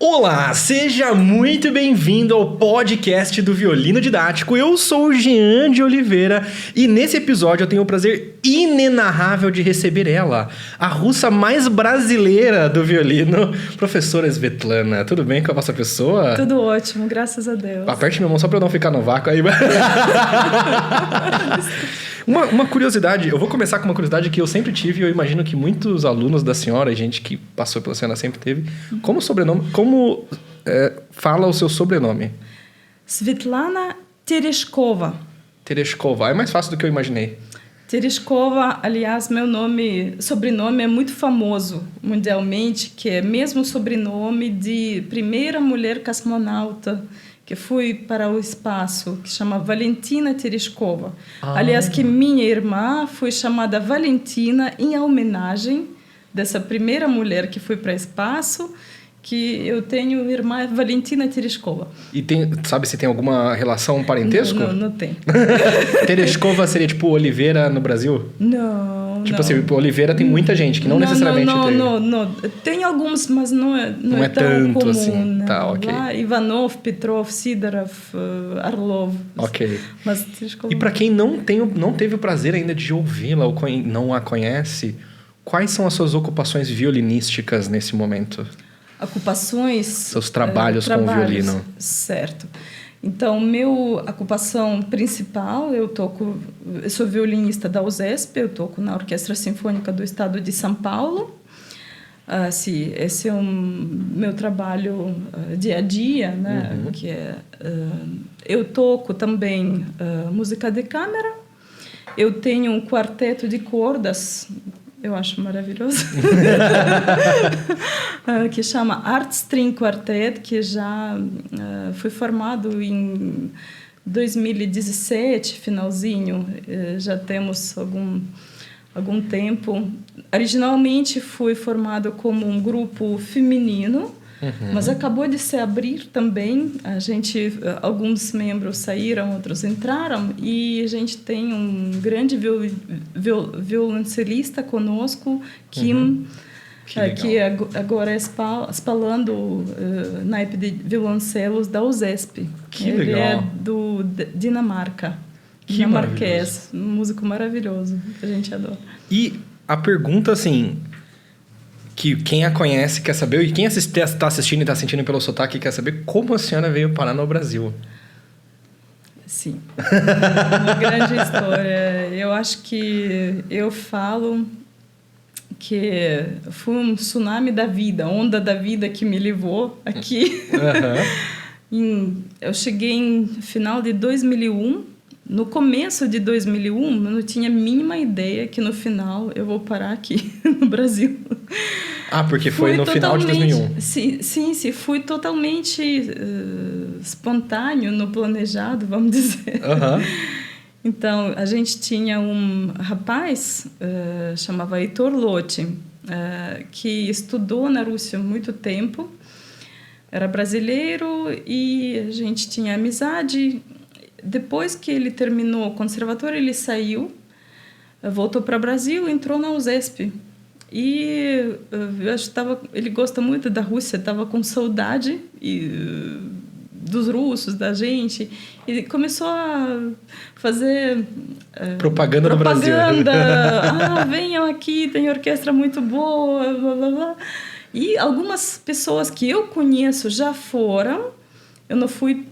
Olá, seja muito bem-vindo ao podcast do Violino Didático. Eu sou o Jean de Oliveira e nesse episódio eu tenho o prazer inenarrável de receber ela, a russa mais brasileira do violino, professora Svetlana. Tudo bem com a vossa pessoa? Tudo ótimo, graças a Deus. Aperte minha mão só para eu não ficar no vácuo aí. Uma curiosidade, eu vou começar com uma curiosidade que eu sempre tive e eu imagino que muitos alunos da senhora e gente que passou pela senhora sempre teve. Como fala o seu sobrenome? Svetlana Tereshkova. Tereshkova, é mais fácil do que eu imaginei. Tereshkova, aliás, meu sobrenome é muito famoso mundialmente, que é mesmo sobrenome de primeira mulher cosmonauta que foi para o espaço, que chama Valentina Tereshkova. Aliás, que minha irmã foi chamada Valentina em homenagem dessa primeira mulher que foi para o espaço, que eu tenho irmã Valentina Tereshkova. E sabe se tem alguma relação, um parentesco? Não tem. Tereshkova seria tipo Oliveira no Brasil? Não. Tipo assim, Oliveira tem muita gente que não necessariamente tem. Não. Tem alguns, mas não é tão tanto comum. assim. Né? Tá, ok. Lá, Ivanov, Petrov, Sidorov, Arlov. Ok. Mas, e para quem não teve o prazer ainda de ouvi-la ou não a conhece, quais são as suas ocupações violinísticas nesse momento? Ocupações... Seus trabalhos com o violino. Certo. Então, minha ocupação principal, eu sou violinista da USESP, eu toco na Orquestra Sinfônica do Estado de São Paulo. Sim, esse é o meu trabalho dia a dia, né? Uhum. Eu toco também música de câmara. Eu tenho um quarteto de cordas, eu acho maravilhoso, que chama Art String Quartet, que já foi formado em 2017, finalzinho. Já temos algum tempo. Originalmente foi formado como um grupo feminino, mas acabou de se abrir também. Alguns membros saíram, outros entraram, e a gente tem um grande violoncelista conosco, Kim, que agora está espalhando naipe de violoncelos da USESP. Que Ele legal. é do Dinamarca. Que dinamarquês, um músico maravilhoso, que a gente adora. E a pergunta, assim, que quem a conhece quer saber, e quem está assistindo e está sentindo pelo sotaque quer saber como a senhora veio parar no Brasil. Sim, uma grande história. Eu acho que eu falo que foi um tsunami da vida, onda da vida que me levou aqui. Eu cheguei no final de 2001. No começo de 2001, eu não tinha a mínima ideia que no final eu vou parar aqui no Brasil. Porque foi no final de 2001. Sim, foi totalmente espontâneo, não planejado, vamos dizer. Então, a gente tinha um rapaz, chamava Heitor Lotti, que estudou na Rússia há muito tempo, era brasileiro e a gente tinha amizade. Depois que ele terminou o conservatório, ele saiu, voltou para o Brasil, entrou na USESP. E eu acho que ele gosta muito da Rússia, estava com saudade dos russos, da gente. E começou a fazer propaganda do Brasil. Venham aqui, tem orquestra muito boa, blá, blá, blá. E algumas pessoas que eu conheço já foram. Eu não fui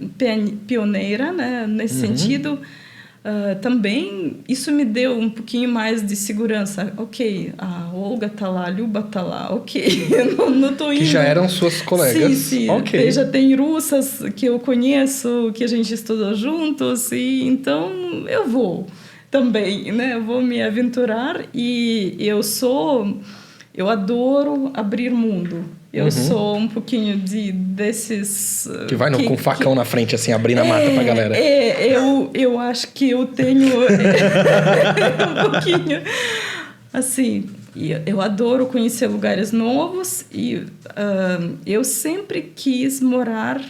pioneira, né, nesse sentido. Também isso me deu um pouquinho mais de segurança. Ok, a Olga está lá, a Luba está lá, ok. Eu não estou indo. Que já eram suas colegas. Sim. Okay. Já tem russas que eu conheço, que a gente estudou juntos, e então eu vou também, né? Eu vou me aventurar e eu adoro abrir mundo. Eu sou um pouquinho desses... Que vai com facão na frente, assim, abrindo a mata pra galera. Eu acho que eu tenho um pouquinho... Assim, eu adoro conhecer lugares novos e eu sempre quis morar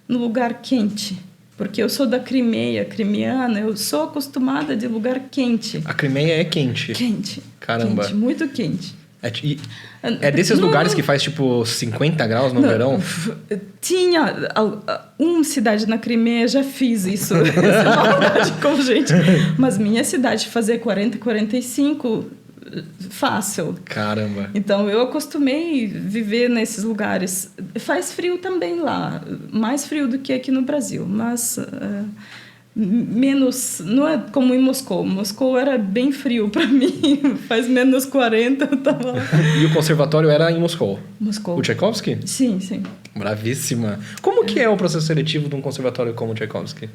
no lugar quente. Porque eu sou da Crimeia, crimeana, eu sou acostumada de lugar quente. A Crimeia é quente? Quente. Caramba. Quente, muito quente. É desses lugares que faz tipo 50 graus no verão? Tinha uma cidade na Crimeia, já fiz isso. Essa é uma verdade com gente. Mas minha cidade fazer 40, 45, fácil. Caramba. Então eu acostumei viver nesses lugares. Faz frio também lá, mais frio do que aqui no Brasil, mas menos, não é como em Moscou. Moscou era bem frio para mim, faz menos 40, eu tava lá. E o conservatório era em Moscou? Moscou. O Tchaikovsky? Sim, sim. Bravíssima. Como que é o processo seletivo de um conservatório como o Tchaikovsky?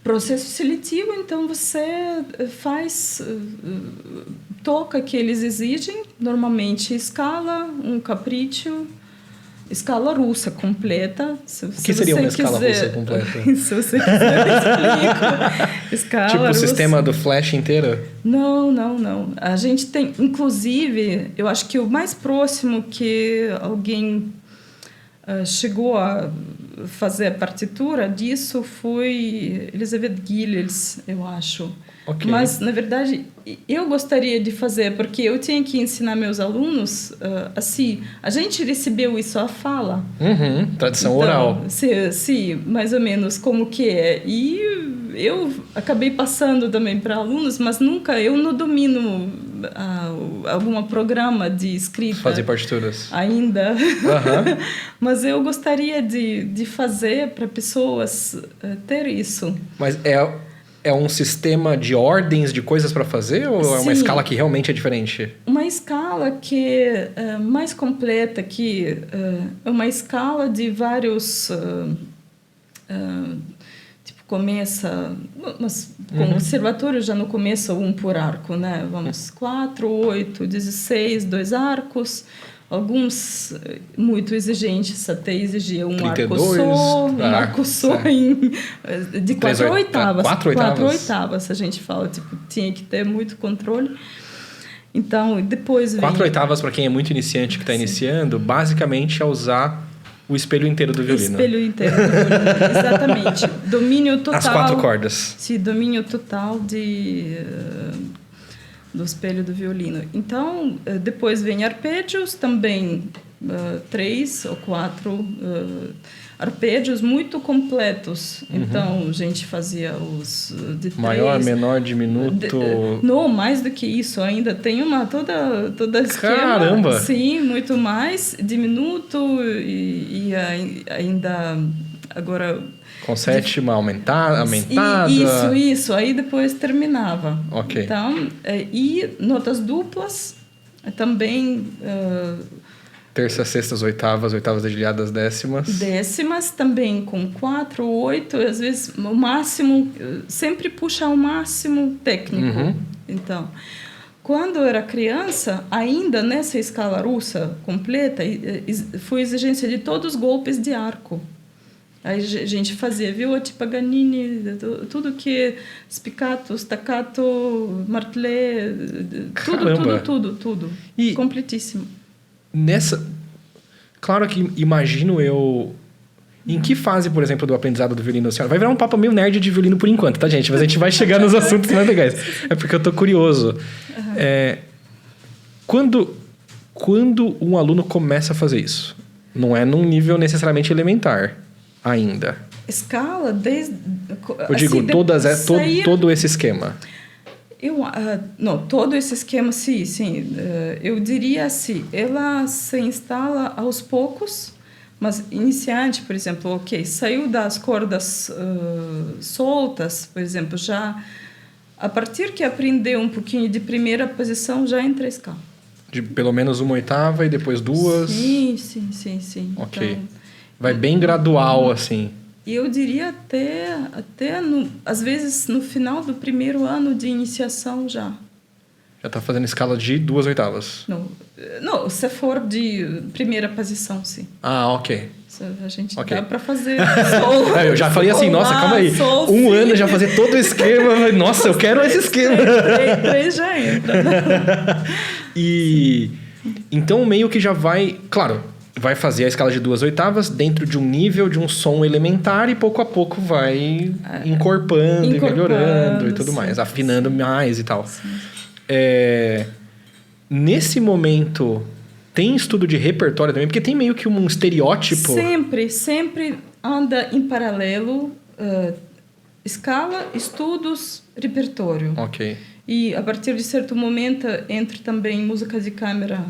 Processo seletivo, então você toca que eles exigem, normalmente escala, um capricho, escala russa completa. O que seria uma escala russa completa? Se você quiser, eu explico. Escala tipo russa. O sistema do flash inteiro? Não. A gente tem, inclusive, eu acho que o mais próximo que alguém chegou a fazer a partitura disso foi Elizabeth Gillies, eu acho. Okay. Mas, na verdade, eu gostaria de fazer, porque eu tinha que ensinar meus alunos assim. A gente recebeu isso à fala. Tradição então, oral. Sim, mais ou menos como que é. E eu acabei passando também para alunos, mas eu não domino algum programa de escrita. Fazer partituras. Ainda. Mas eu gostaria de fazer para pessoas ter isso. Mas é um sistema de ordens de coisas para fazer ou é uma escala que realmente é diferente? Uma escala que é mais completa, que é uma escala de vários... começa... Mas com o conservatório já não começa um por arco, né? Vamos 4, 8, 16, 2 arcos. Alguns muito exigentes até exigiam um 32, arco só de 4 oitavas. 4 oitavas? 4 oitavas, a gente fala. Tipo, tinha que ter muito controle. Então, depois 4 oitavas, para quem é muito iniciante que está iniciando, basicamente é usar o espelho inteiro do violino. Espelho inteiro do violino, exatamente. Domínio total. As 4 cordas. Sim, domínio total do espelho do violino. Então, depois vem arpejos, também 3 ou 4 arpejos muito completos. Então, a gente fazia os de 3. Maior, menor, diminuto. Não, mais do que isso. Ainda tem toda esquema. Caramba! Sim, muito mais. Diminuto e ainda agora... Com sétima aumentada. Isso. Aí depois terminava. Ok. Então, e notas duplas também... terças, sextas, oitavas dedilhadas, décimas. Décimas também com 4, 8, às vezes o máximo, sempre puxa ao máximo técnico. Então, quando eu era criança, ainda nessa escala russa completa, foi exigência de todos os golpes de arco. Aí a gente fazia Viotti, Paganini, tudo que spiccato, staccato, martelé, tudo. E completíssimo. Claro que imagino eu... Em que fase, por exemplo, do aprendizado do violino? Vai virar um papo meio nerd de violino por enquanto, tá, gente? Mas a gente vai chegar nos assuntos mais legais. É porque eu tô curioso. Quando um aluno começa a fazer isso? Não é num nível necessariamente elementar ainda. Escala desde... Eu digo, todo esse esquema. Não, todo esse esquema, sim. Eu diria assim, ela se instala aos poucos, mas iniciante, por exemplo, saiu das cordas soltas, por exemplo, já a partir que aprendeu um pouquinho de primeira posição, já entra a escala. De pelo menos uma oitava e depois 2? Sim. Ok. Então, vai bem gradual, assim. E eu diria até às vezes no final do primeiro ano de iniciação já. Já está fazendo escala de 2 oitavas? Não, se for de primeira posição, sim. Ah, ok. A gente dá para fazer sol. Eu já falei assim, nossa, calma aí. Um ano já fazer todo o esquema. Nossa, eu quero esse esquema. 3 já entra. E então meio que já vai... Claro, vai fazer a escala de 2 oitavas dentro de um nível, de um som elementar e pouco a pouco vai encorpando e melhorando e tudo mais. Afinando mais e tal. nesse momento, tem estudo de repertório também? Porque tem meio que um estereótipo... Sempre anda em paralelo escala, estudos, repertório. Ok. E a partir de certo momento entra também música de câmara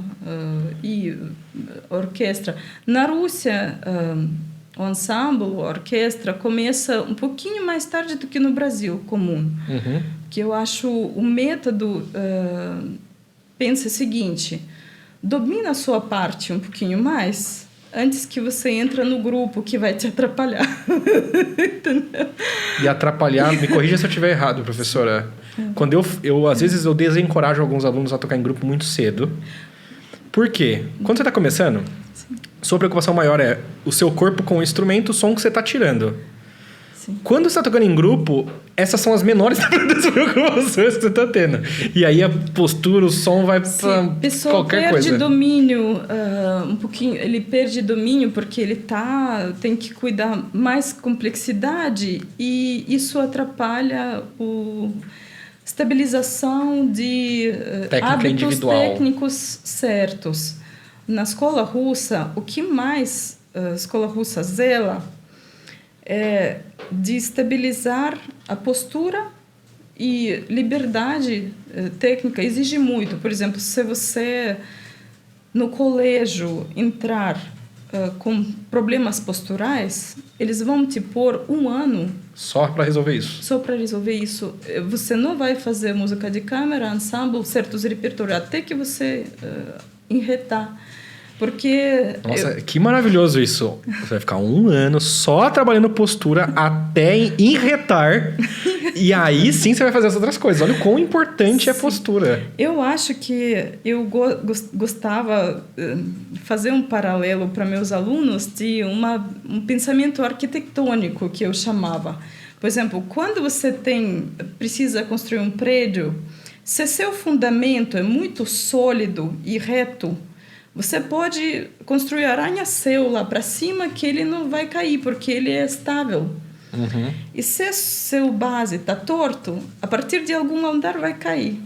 e orquestra. Na Rússia, o ensemble, a orquestra, começa um pouquinho mais tarde do que no Brasil, comum. Uhum. Que eu acho o método... pensa o seguinte, domina a sua parte um pouquinho mais antes que você entra no grupo que vai te atrapalhar. Entendeu? E atrapalhar, me corrija se eu estiver errado, professora. Quando eu às vezes eu desencorajo alguns alunos a tocar em grupo muito cedo. Por quê? Quando você está começando, sua preocupação maior é o seu corpo com o instrumento, o som que você está tirando. Sim. Quando você está tocando em grupo, essas são as menores das preocupações que você está tendo. E aí a postura, o som vai para qualquer coisa. Perde domínio um pouquinho. Ele perde domínio porque ele tem que cuidar mais complexidade e isso atrapalha estabilização de hábitos individual. Técnicos certos. Na escola russa, o que mais a escola russa zela é de estabilizar a postura e liberdade técnica exige muito. Por exemplo, se você no colégio entrar com problemas posturais, eles vão te pôr 1 ano só para resolver isso. Só para resolver isso. Você não vai fazer música de câmara, ensemble, certos repertórios, até que você enretar. Porque... Nossa, que maravilhoso isso. Você vai ficar 1 ano só trabalhando postura até enretar. E aí sim você vai fazer as outras coisas. Olha o quão importante é a postura. Eu acho que eu gostava de fazer um paralelo para meus alunos de um pensamento arquitetônico que eu chamava. Por exemplo, quando você precisa construir um prédio, se seu fundamento é muito sólido e reto, você pode construir arranha-céu lá para cima que ele não vai cair, porque ele é estável. Uhum. E se seu base está torto, a partir de algum andar vai cair.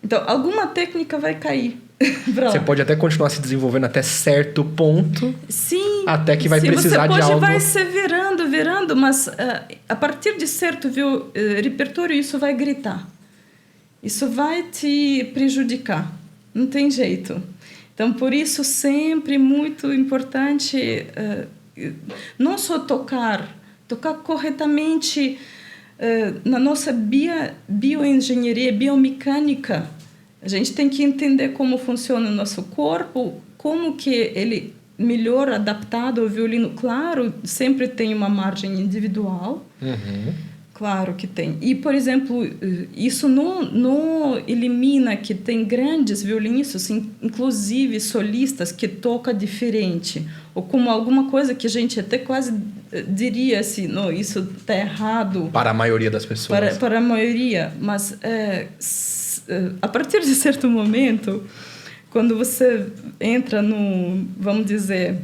Então, alguma técnica vai cair. Você pode até continuar se desenvolvendo até certo ponto. Sim. Até que vai precisar de algo... Você vai se virando, mas a partir de certo repertório, isso vai gritar. Isso vai te prejudicar. Não tem jeito. Então, por isso, sempre muito importante não só tocar corretamente na nossa bioengenharia, biomecânica. A gente tem que entender como funciona o nosso corpo, como que ele melhor adaptado ao violino. Claro, sempre tem uma margem individual. Uhum. Claro que tem. E, por exemplo, isso não elimina que tem grandes violinistas, inclusive solistas, que tocam diferente. Ou como alguma coisa que a gente até quase diria assim, não, isso está errado. Para a maioria das pessoas. Para a maioria. Mas, a partir de certo momento, quando você entra no, vamos dizer,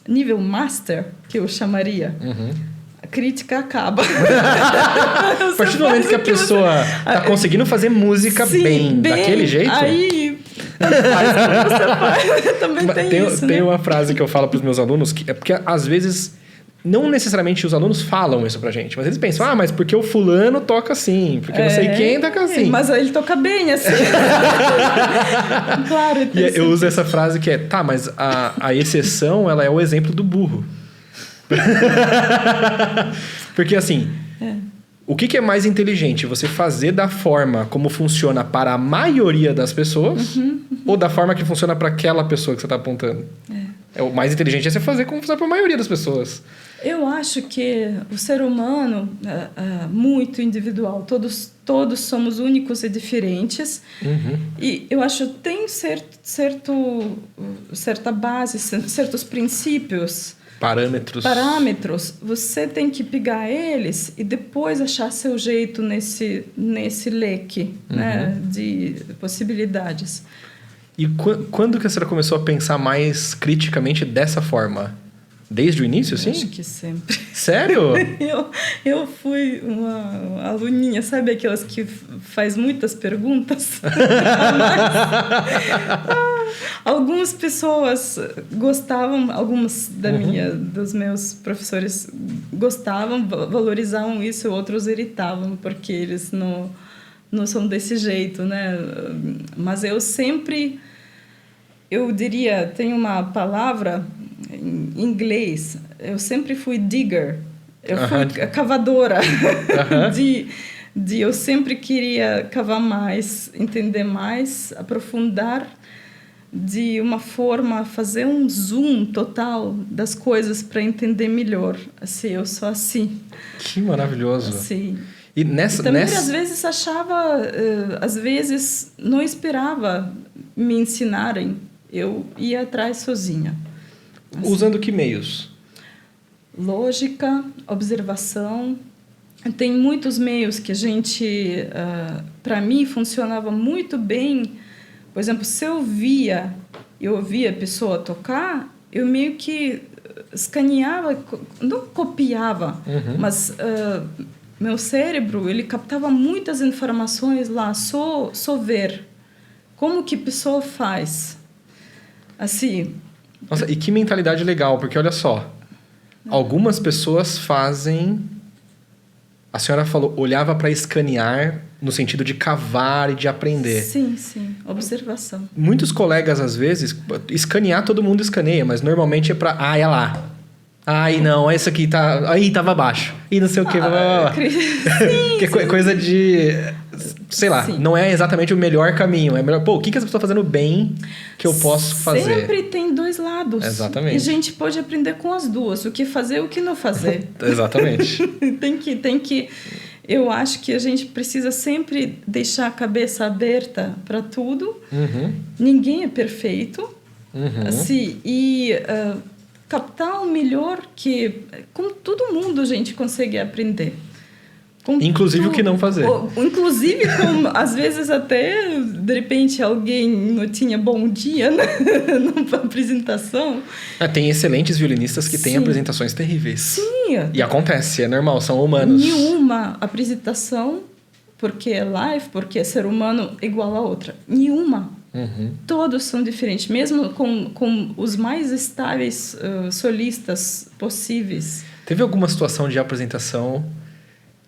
nível master, que eu chamaria... Uhum. A crítica acaba. A partir do momento que a pessoa está conseguindo fazer música bem, daquele jeito... Aí, você faz. Também tem isso, Tem uma frase que eu falo para os meus alunos, que é porque às vezes, não necessariamente os alunos falam isso pra gente, mas eles pensam, mas porque o fulano toca assim, porque não sei quem toca assim. Mas ele toca bem assim. Claro. E eu uso essa frase que é, mas a exceção, ela é o exemplo do burro. Porque assim, o que é mais inteligente? Você fazer da forma como funciona para a maioria das pessoas ou da forma que funciona para aquela pessoa que você está apontando? O mais inteligente é você fazer como funciona para a maioria das pessoas. Eu acho que o ser humano é muito individual. Todos somos únicos e diferentes. Uhum. E eu acho que tem certa base, certos princípios... Parâmetros, você tem que pegar eles e depois achar seu jeito nesse leque, né, de possibilidades. E quando que a senhora começou a pensar mais criticamente dessa forma? Desde o início, sim? Acho que sempre. Sério? Eu fui uma aluninha, sabe aquelas que faz muitas perguntas? Algumas pessoas gostavam, algumas dos meus professores gostavam, valorizavam isso, outros irritavam, porque eles não são desse jeito, né? Mas eu sempre, eu diria, tem uma palavra em inglês, eu sempre fui digger, eu fui cavadora, eu sempre queria cavar mais, entender mais, aprofundar de uma forma, fazer um zoom total das coisas para entender melhor. Assim, eu sou assim. Que maravilhoso. Assim. E também às vezes achava, às vezes não esperava me ensinarem, eu ia atrás sozinha. Assim. Usando que meios? Lógica, observação. Tem muitos meios que a gente, para mim, funcionava muito bem. Por exemplo, se eu ouvia a pessoa tocar, eu meio que escaneava, não copiava, mas meu cérebro, ele captava muitas informações lá, só ver como que a pessoa faz. Assim. Nossa, e que mentalidade legal, porque olha só, algumas pessoas fazem... A senhora falou, olhava para escanear no sentido de cavar e de aprender. Sim, sim. Observação. Muitos colegas, às vezes, escanear todo mundo escaneia, mas normalmente é para... Ah, é lá. Ai, não, esse aqui tá... Aí, tava baixo. E não sei o quê. Sim, que é coisa de... Sei lá, sim. Não é exatamente o melhor caminho. É melhor... Pô, o que as pessoas estão fazendo bem que eu posso fazer? Sempre tem dois lados. Exatamente. E a gente pode aprender com as duas. O que fazer e o que não fazer. Exatamente. tem que... Eu acho que a gente precisa sempre deixar a cabeça aberta para tudo. Ninguém é perfeito. Assim, e captar o melhor que... Com todo mundo a gente consegue aprender. Inclusive o que não fazer. Inclusive, às vezes até, de repente, alguém não tinha bom dia na apresentação. Tem excelentes violinistas que têm apresentações terríveis. Sim. E acontece, é normal, são humanos. Nenhuma apresentação, porque é live, porque é ser humano, igual a outra. Nenhuma. Todos são diferentes, mesmo com os mais estáveis solistas possíveis. Teve alguma situação de apresentação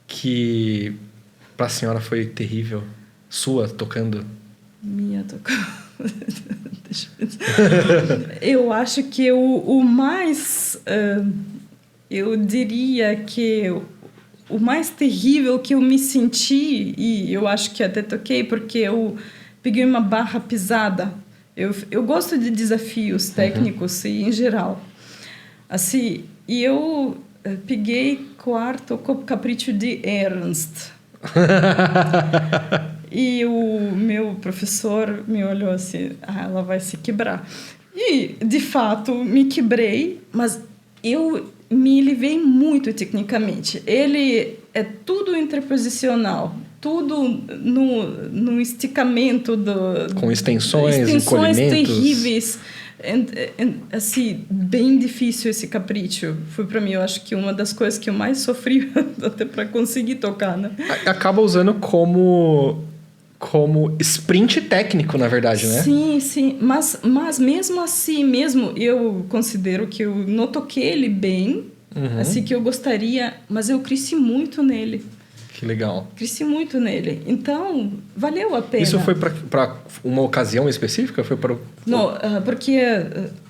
que para a senhora foi terrível? Sua, tocando? Minha tocando. Eu acho que o mais... eu diria que o mais terrível que eu me senti, e eu acho que até toquei, porque eu peguei uma barra pisada. Eu gosto de desafios técnicos e em geral. Assim, e eu peguei quarto capricho de Ernst. E o meu professor me olhou assim, ela vai se quebrar. E, de fato, me quebrei, mas eu me livrei muito tecnicamente. Ele é tudo interposicional, tudo no esticamento com extensões encolhimentos terríveis. Assim, bem difícil esse capricho. Foi para mim, eu acho que uma das coisas que eu mais sofri até para conseguir tocar, né? Acaba usando como sprint técnico, na verdade, né? Sim. Mas mesmo assim, eu considero que eu não toquei ele bem, assim que eu gostaria, mas eu cresci muito nele. Que legal. Cresci muito nele. Então, valeu a pena. Isso foi para uma ocasião específica? Foi para Não, porque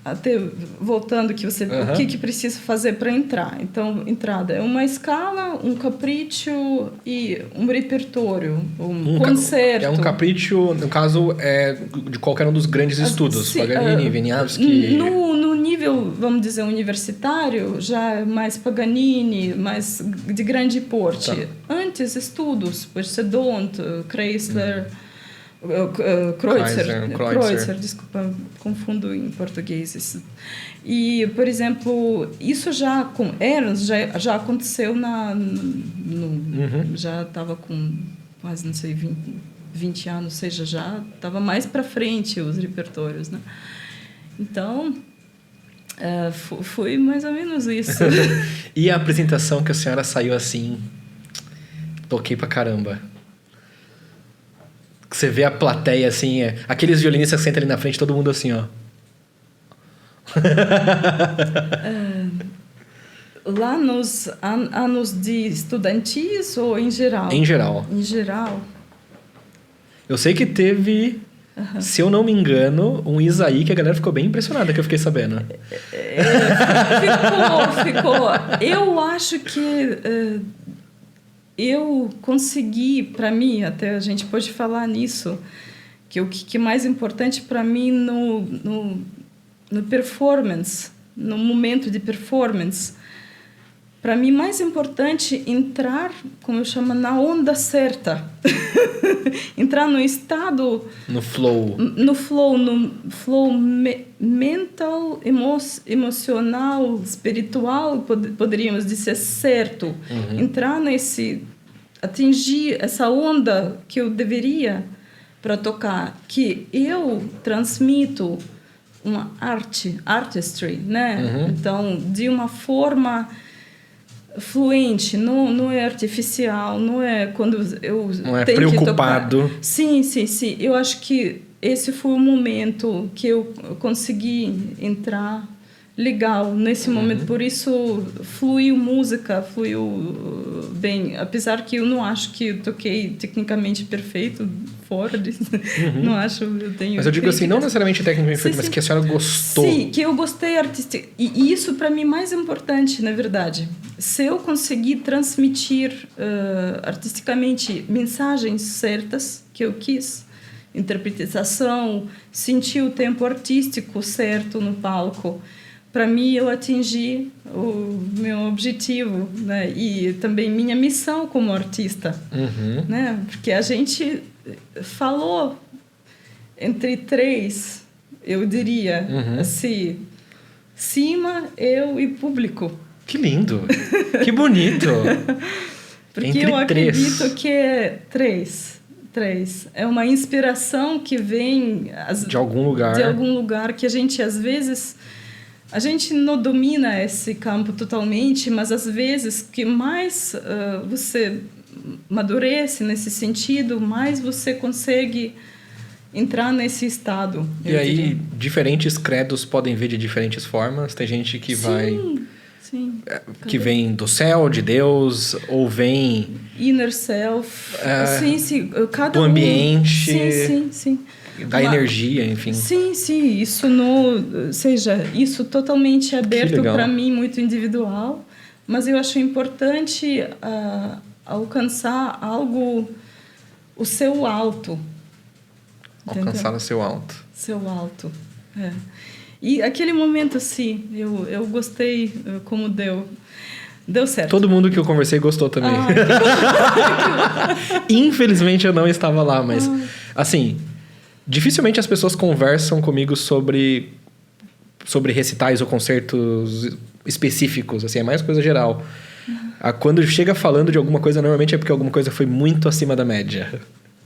até voltando que você o que precisa fazer para entrar. Então, entrada é uma escala, um capricho e um repertório, um concerto. É um capricho, no caso, de qualquer um dos grandes estudos. Paganini, Wieniawski. No nível, vamos dizer, universitário, já é mais Paganini, mais de grande porte. Tá. Antes, estudos, Sedont, Kreisler, Kreutzer, desculpa, confundo em português. E, por exemplo, isso já com Ernst já aconteceu já estava com quase, não sei, 20 anos, ou seja, já estava mais para frente os repertórios, né? Então, Foi mais ou menos isso. E a apresentação que a senhora saiu assim, toquei pra caramba. Você vê a plateia assim, aqueles violinistas que sentam ali na frente, todo mundo assim, ó. Lá nos anos de estudantis ou em geral? Em geral. Em geral. Eu sei que teve, se eu não me engano, um Isaí que a galera ficou bem impressionada, que eu fiquei sabendo. Ficou. Eu acho que eu consegui, para mim, até a gente pode falar nisso, que o que é mais importante para mim no performance, no momento de performance, para mim mais importante entrar, como eu chamo, na onda certa. Entrar no estado... No flow. No flow mental, emocional, espiritual, poderíamos dizer, certo. Entrar nesse... Atingir essa onda que eu deveria para tocar, que eu transmito uma artistry, né? Então, de uma forma fluente, não é artificial, não é quando eu não é tenho preocupado. Que tocar. Sim. Eu acho que esse foi o momento que eu consegui entrar legal nesse momento. Por isso fluiu música, fluiu bem. Apesar que eu não acho que eu toquei tecnicamente perfeito fora disso. Não acho, eu tenho... Mas eu digo assim, não necessariamente tecnicamente perfeito, mas que a senhora gostou. Sim, que eu gostei artística. E isso para mim é mais importante, na verdade. Se eu conseguir transmitir artisticamente mensagens certas que eu quis, interpretação, sentir o tempo artístico certo no palco, para mim eu atingi o meu objetivo, né? E também minha missão como artista, né? Porque a gente falou entre três, eu diria, assim, cima, eu e público. Que lindo, que bonito. Porque entre eu acredito três. que é três. É uma inspiração que vem de algum lugar. De algum lugar que a gente, às vezes... A gente não domina esse campo totalmente, mas às vezes que mais você amadurece nesse sentido, mais você consegue entrar nesse estado. E aí, diferentes credos podem ver de diferentes formas. Tem gente que Sim. Que vem do céu, de Deus, ou vem... Inner self. Sim. Cada do ambiente. Sim. Da energia, enfim. Sim. Isso isso totalmente aberto para mim, muito individual. Mas eu acho importante alcançar algo, o seu alto. Alcançar o seu alto. Seu alto, E aquele momento, sim, eu gostei como deu certo. Todo mundo que eu conversei gostou também. Infelizmente eu não estava lá, mas assim... Dificilmente as pessoas conversam comigo sobre recitais ou concertos específicos, assim, é mais coisa geral. Quando chega falando de alguma coisa, normalmente é porque alguma coisa foi muito acima da média.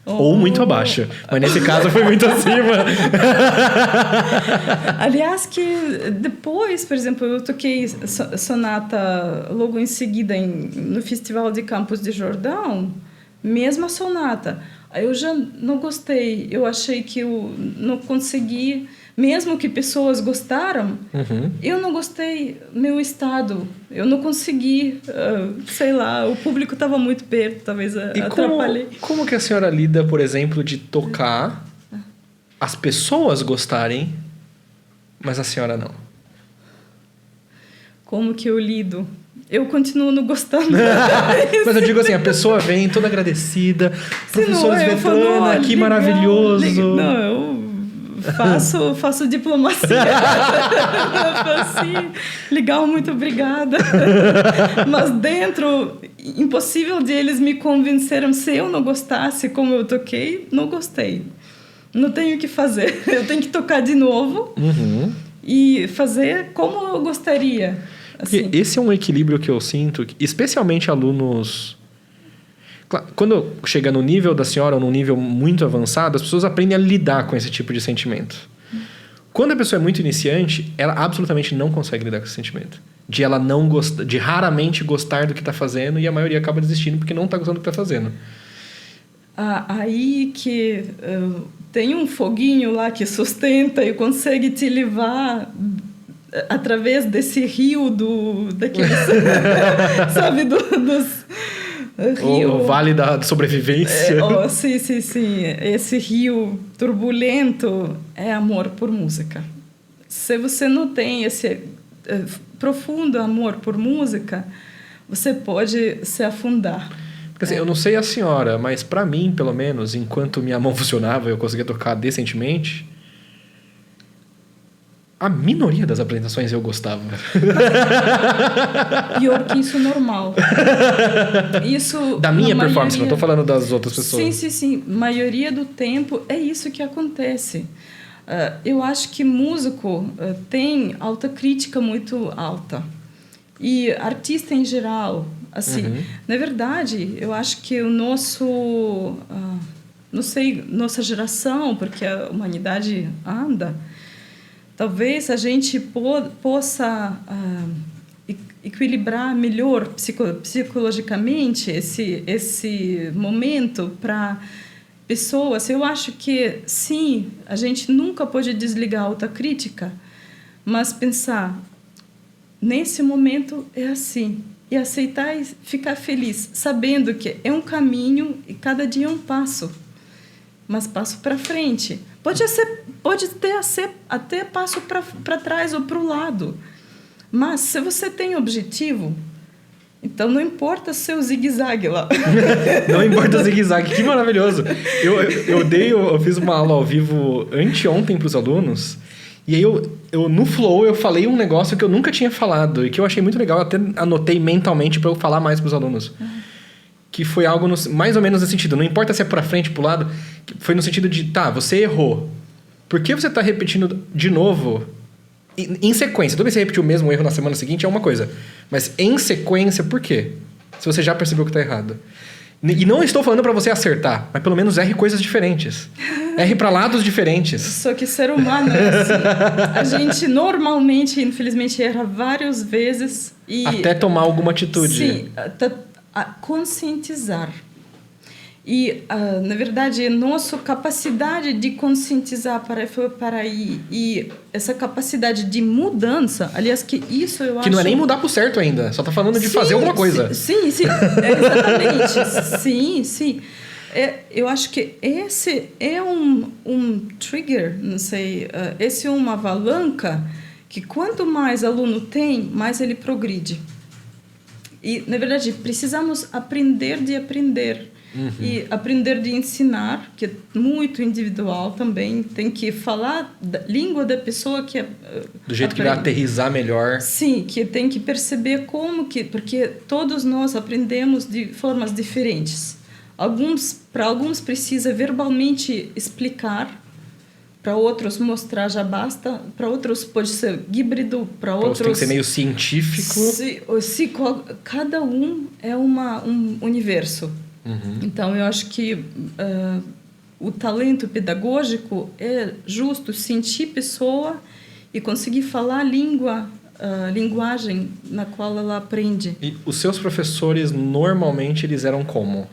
Ou muito abaixo. Mas nesse caso foi muito acima. Aliás, que depois, por exemplo, eu toquei sonata logo em seguida no Festival de Campos de Jordão, mesma sonata. Eu já não gostei, eu achei que eu não consegui, mesmo que pessoas gostaram, eu não gostei meu estado, eu não consegui, sei lá, o público estava muito perto, talvez atrapalhei. Como que a senhora lida, por exemplo, de tocar, as pessoas gostarem, mas a senhora não? Como que eu lido? Eu continuo não gostando. Mas eu digo assim, a pessoa vem toda agradecida, professor Svetlana, que legal, maravilhoso. eu faço diplomacia. Assim, legal, muito obrigada. Mas dentro, impossível de eles me convencerem. Se eu não gostasse como eu toquei, não gostei. Não tenho o que fazer. Eu tenho que tocar de novo e fazer como eu gostaria. Assim. Esse é um equilíbrio que eu sinto, especialmente alunos... Quando chega no nível da senhora ou num nível muito avançado, as pessoas aprendem a lidar com esse tipo de sentimento. Quando a pessoa é muito iniciante, ela absolutamente não consegue lidar com esse sentimento. De ela não gostar, de raramente gostar do que está fazendo, e a maioria acaba desistindo porque não está gostando do que está fazendo. Aí que tem um foguinho lá que sustenta e consegue te levar através desse rio daqueles, sabe, dos rio, o vale da sobrevivência. Sim. Esse rio turbulento é amor por música. Se você não tem esse profundo amor por música, você pode se afundar. Porque, assim, eu não sei a senhora, mas para mim, pelo menos, enquanto minha mão funcionava e eu conseguia tocar decentemente, a minoria das apresentações eu gostava. Pior que isso, normal. Isso, da minha performance, não estou falando das outras pessoas. Sim. Maioria do tempo é isso que acontece. Eu acho que músico tem autocrítica muito alta. E artista em geral, assim, na verdade, eu acho que o nosso, não sei, nossa geração, porque a humanidade anda, talvez a gente possa equilibrar melhor psicologicamente esse momento para pessoas. Eu acho que, sim, a gente nunca pode desligar a autocrítica, mas pensar, nesse momento é assim, e aceitar e ficar feliz, sabendo que é um caminho e cada dia é um passo, mas passo para frente. Pode ser até passo para trás ou para o lado, mas se você tem objetivo, então não importa seu zigue-zague lá. Não importa o zigue-zague, que maravilhoso. Eu fiz uma aula ao vivo anteontem para os alunos, e aí eu no flow eu falei um negócio que eu nunca tinha falado e que eu achei muito legal, eu até anotei mentalmente para eu falar mais para os alunos. Que foi algo mais ou menos nesse sentido. Não importa se é para frente, para o lado, foi no sentido de, você errou. Por que você está repetindo de novo em sequência? Toda vez que você repetiu o mesmo erro na semana seguinte é uma coisa. Mas em sequência, por quê? Se você já percebeu que está errado. E não estou falando para você acertar, mas pelo menos erre coisas diferentes. Erre para lados diferentes. Só que ser humano é assim. A gente normalmente, infelizmente, erra várias vezes. Até tomar alguma atitude. Sim, a conscientizar. E, na verdade, nossa capacidade de conscientizar para ir e essa capacidade de mudança, aliás, que isso eu acho... Que não é nem mudar pro certo ainda, só tá falando de fazer alguma coisa. Sim, exatamente. Sim. Eu acho que esse é um trigger, não sei, esse é uma alavanca que quanto mais aluno tem, mais ele progride. E, na verdade, precisamos aprender de aprender. E aprender de ensinar, que é muito individual também. Tem que falar da língua da pessoa que do jeito que vai aterrizar melhor. Sim, que tem que perceber porque todos nós aprendemos de formas diferentes. Para alguns precisa verbalmente explicar, para outros mostrar já basta, para outros pode ser híbrido, para outros tem que ser meio científico. Cada um é um universo. Então, eu acho que o talento pedagógico é justo sentir pessoa e conseguir falar a linguagem na qual ela aprende. E os seus professores, normalmente, eles eram como?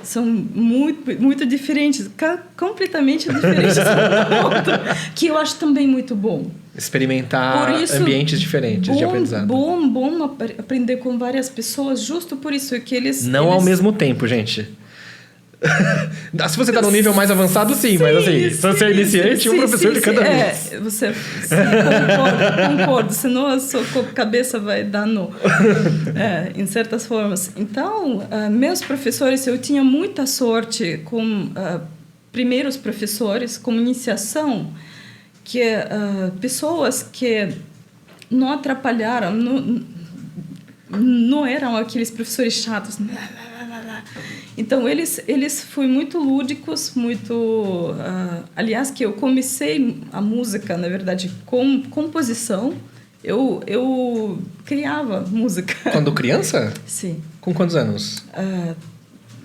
São muito, muito diferentes, completamente diferentes um do outro, que eu acho também muito bom. Experimentar ambientes diferentes de aprendizado. Bom aprender com várias pessoas, justo por isso que eles... Ao mesmo tempo, gente. Se você está no nível mais avançado, sim, mas assim, se você é iniciante, um professor de cada vez. Você concordo, senão a sua cabeça vai dar nó. Em certas formas. Então, meus professores, eu tinha muita sorte com primeiros professores, como iniciação, que pessoas que não atrapalharam, não eram aqueles professores chatos. Então, eles foram muito lúdicos, muito... aliás, que eu comecei a música, na verdade, com composição. Eu criava música. Quando criança? Sim. Com quantos anos?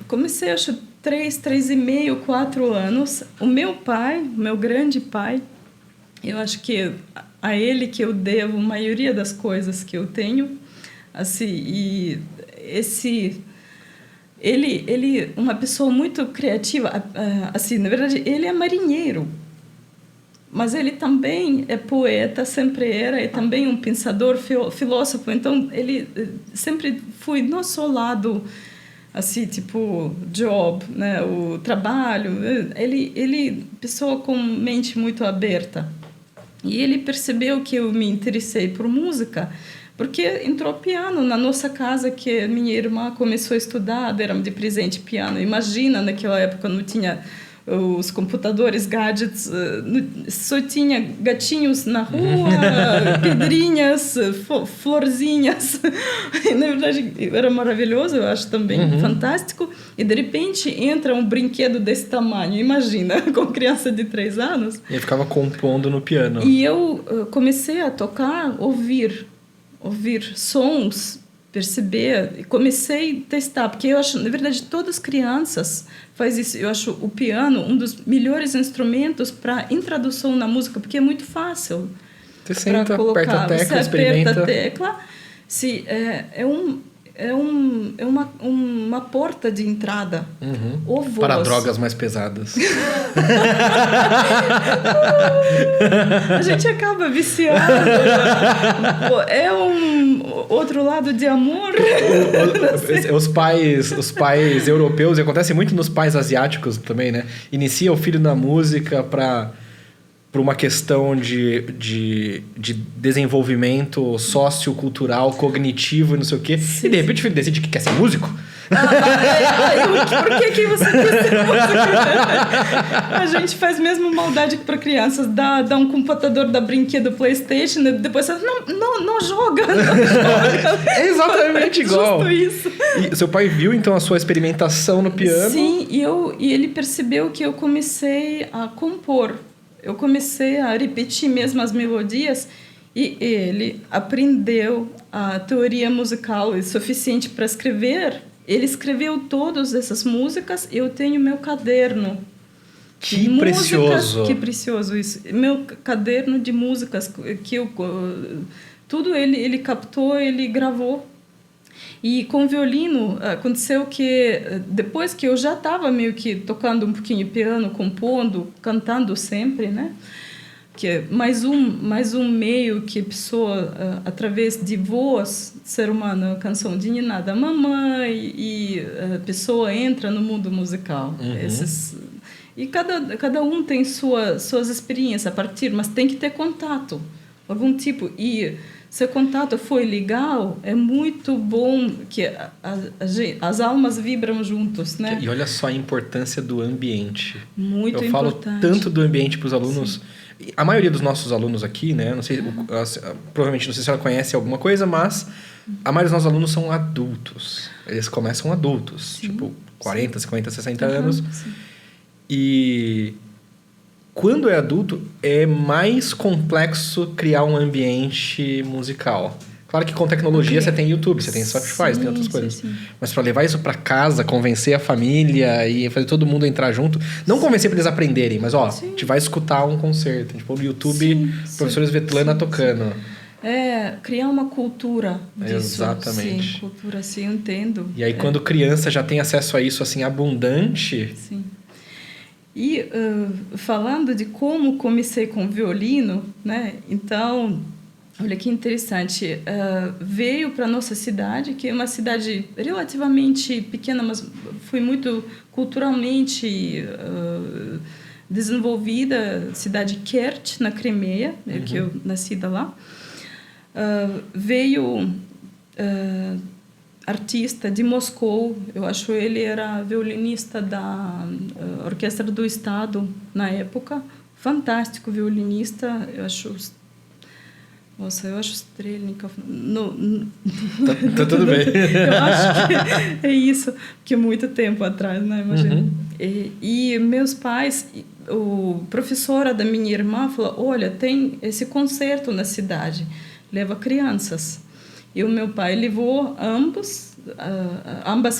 Comecei, acho, 3,5, 4 anos. O meu pai, meu grande pai, Eu acho que a ele que eu devo a maioria das coisas que eu tenho, assim, e ele uma pessoa muito criativa, assim, na verdade, ele é marinheiro, mas ele também é poeta, sempre era, e também um pensador, filósofo. Então, ele sempre foi no seu lado, assim, tipo, job, né, o trabalho. Ele pessoa com mente muito aberta. E ele percebeu que eu me interessei por música, porque entrou piano na nossa casa, que minha irmã começou a estudar, deram de presente piano. Imagina, naquela época não tinha os computadores, gadgets, só tinha gatinhos na rua, pedrinhas, florzinhas. E, na verdade, era maravilhoso, eu acho também fantástico. E, de repente, entra um brinquedo desse tamanho, imagina, com criança de 3 anos. E ele ficava compondo no piano. E eu comecei a tocar, ouvir sons, perceber, e comecei a testar, porque eu acho, na verdade, todas as crianças fazem isso. Eu acho o piano um dos melhores instrumentos para introdução na música, porque é muito fácil. Você senta, colocar. aperta a tecla, você experimenta. Aperta a tecla. Se, é uma porta de entrada. Ou voz. Para drogas mais pesadas. A gente acaba viciado. É um outro lado de amor. Os pais europeus, e acontece muito nos pais asiáticos também, né? Inicia o filho na música por uma questão de desenvolvimento sociocultural, cognitivo e não sei o quê. Sim. E de repente o filho decide que quer ser músico. Por que você quer ser músico? A gente faz mesmo maldade para crianças. Dá um computador, dá brinquedo PlayStation, e depois você não joga. É exatamente igual. Justo isso. E seu pai viu então a sua experimentação no piano? Sim, e ele percebeu que eu comecei a compor. Eu comecei a repetir mesmo as melodias, e ele aprendeu a teoria musical o suficiente para escrever. Ele escreveu todas essas músicas. Eu tenho meu caderno. Que precioso! Que precioso isso. Meu caderno de músicas que tudo ele captou, ele gravou. E com o violino, aconteceu que depois que eu já estava meio que tocando um pouquinho piano, compondo, cantando sempre, né? Que é mais um meio que a pessoa, através de voz, ser humano, canção de Niná da mamãe, e a pessoa entra no mundo musical. E cada um tem suas experiências a partir, mas tem que ter contato, algum tipo. E se o contato foi legal, é muito bom que as almas vibram juntos, né? E olha só a importância do ambiente. Muito importante. Eu falo tanto do ambiente para os alunos. Sim. A maioria dos nossos alunos aqui, né? Não sei, provavelmente não sei se ela conhece alguma coisa, mas a maioria dos nossos alunos são adultos. Eles começam adultos, sim, tipo 40, 50, 60 anos. Sim. E quando é adulto, é mais complexo criar um ambiente musical. Claro que com tecnologia você tem YouTube, você tem Spotify, você tem outras coisas. Sim. Mas para levar isso para casa, convencer a família e fazer todo mundo entrar junto... Não convencer para eles aprenderem, mas a gente vai escutar um concerto. A gente põe no YouTube, professores Svetlana tocando. Criar uma cultura disso. Exatamente. Sim, cultura, assim, eu entendo. E aí quando criança já tem acesso a isso assim abundante... Sim. E falando de como comecei com violino, né? Então, olha que interessante. Veio para nossa cidade, que é uma cidade relativamente pequena, mas foi muito culturalmente desenvolvida, cidade Kerch, na Crimeia, que eu nasci lá. Veio artista de Moscou, eu acho ele era violinista da Orquestra do Estado na época, fantástico violinista, eu acho Strelnikov, tá tudo bem. Eu acho que é isso, que muito tempo atrás, né, imagina. E meus pais, o professora da minha irmã falou, olha, tem esse concerto na cidade, leva crianças. E o meu pai levou ambas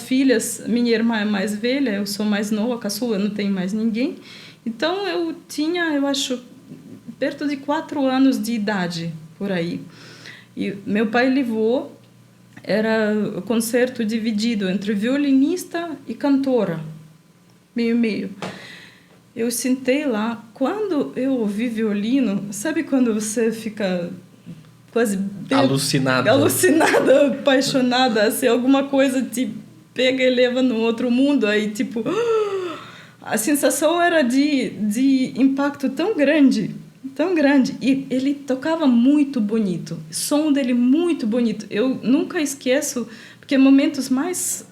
filhas. Minha irmã é mais velha, eu sou mais nova, caçula, não tenho mais ninguém. Então eu acho, perto de 4 anos de idade, por aí. E meu pai levou, era o concerto dividido entre violinista e cantora, meio. Eu sentei lá, quando eu ouvi violino, sabe quando você fica quase... Alucinada, apaixonada, assim, alguma coisa te pega e leva no outro mundo, aí tipo... A sensação era de impacto tão grande, e ele tocava muito bonito, o som dele muito bonito. Eu nunca esqueço, porque momentos mais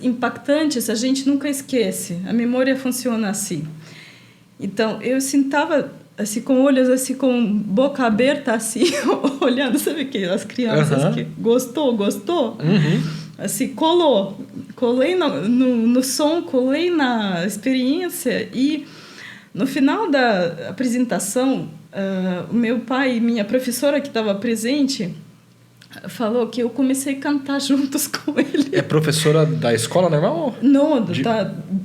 impactantes a gente nunca esquece, a memória funciona assim. Então eu sentava assim com olhos assim, com boca aberta assim, olhando, sabe que as crianças que gostou, assim, colei no som, colei na experiência, e no final da apresentação, o meu pai e minha professora que estava presente falou que eu comecei a cantar juntos com ele. É professora da escola normal? Não,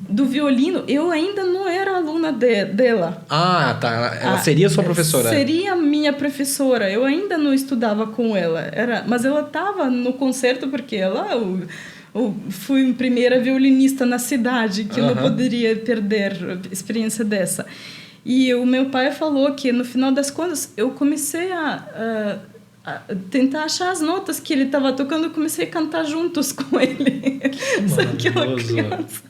do violino. Eu ainda não era aluna dela. Ah, tá. Ela seria sua professora? Seria minha professora. Eu ainda não estudava com ela. Mas ela estava no concerto porque eu fui a primeira violinista na cidade, que eu não poderia perder a experiência dessa. E o meu pai falou que, no final das contas, eu comecei a tentar achar as notas que ele estava tocando, eu comecei a cantar juntos com ele. Que criança.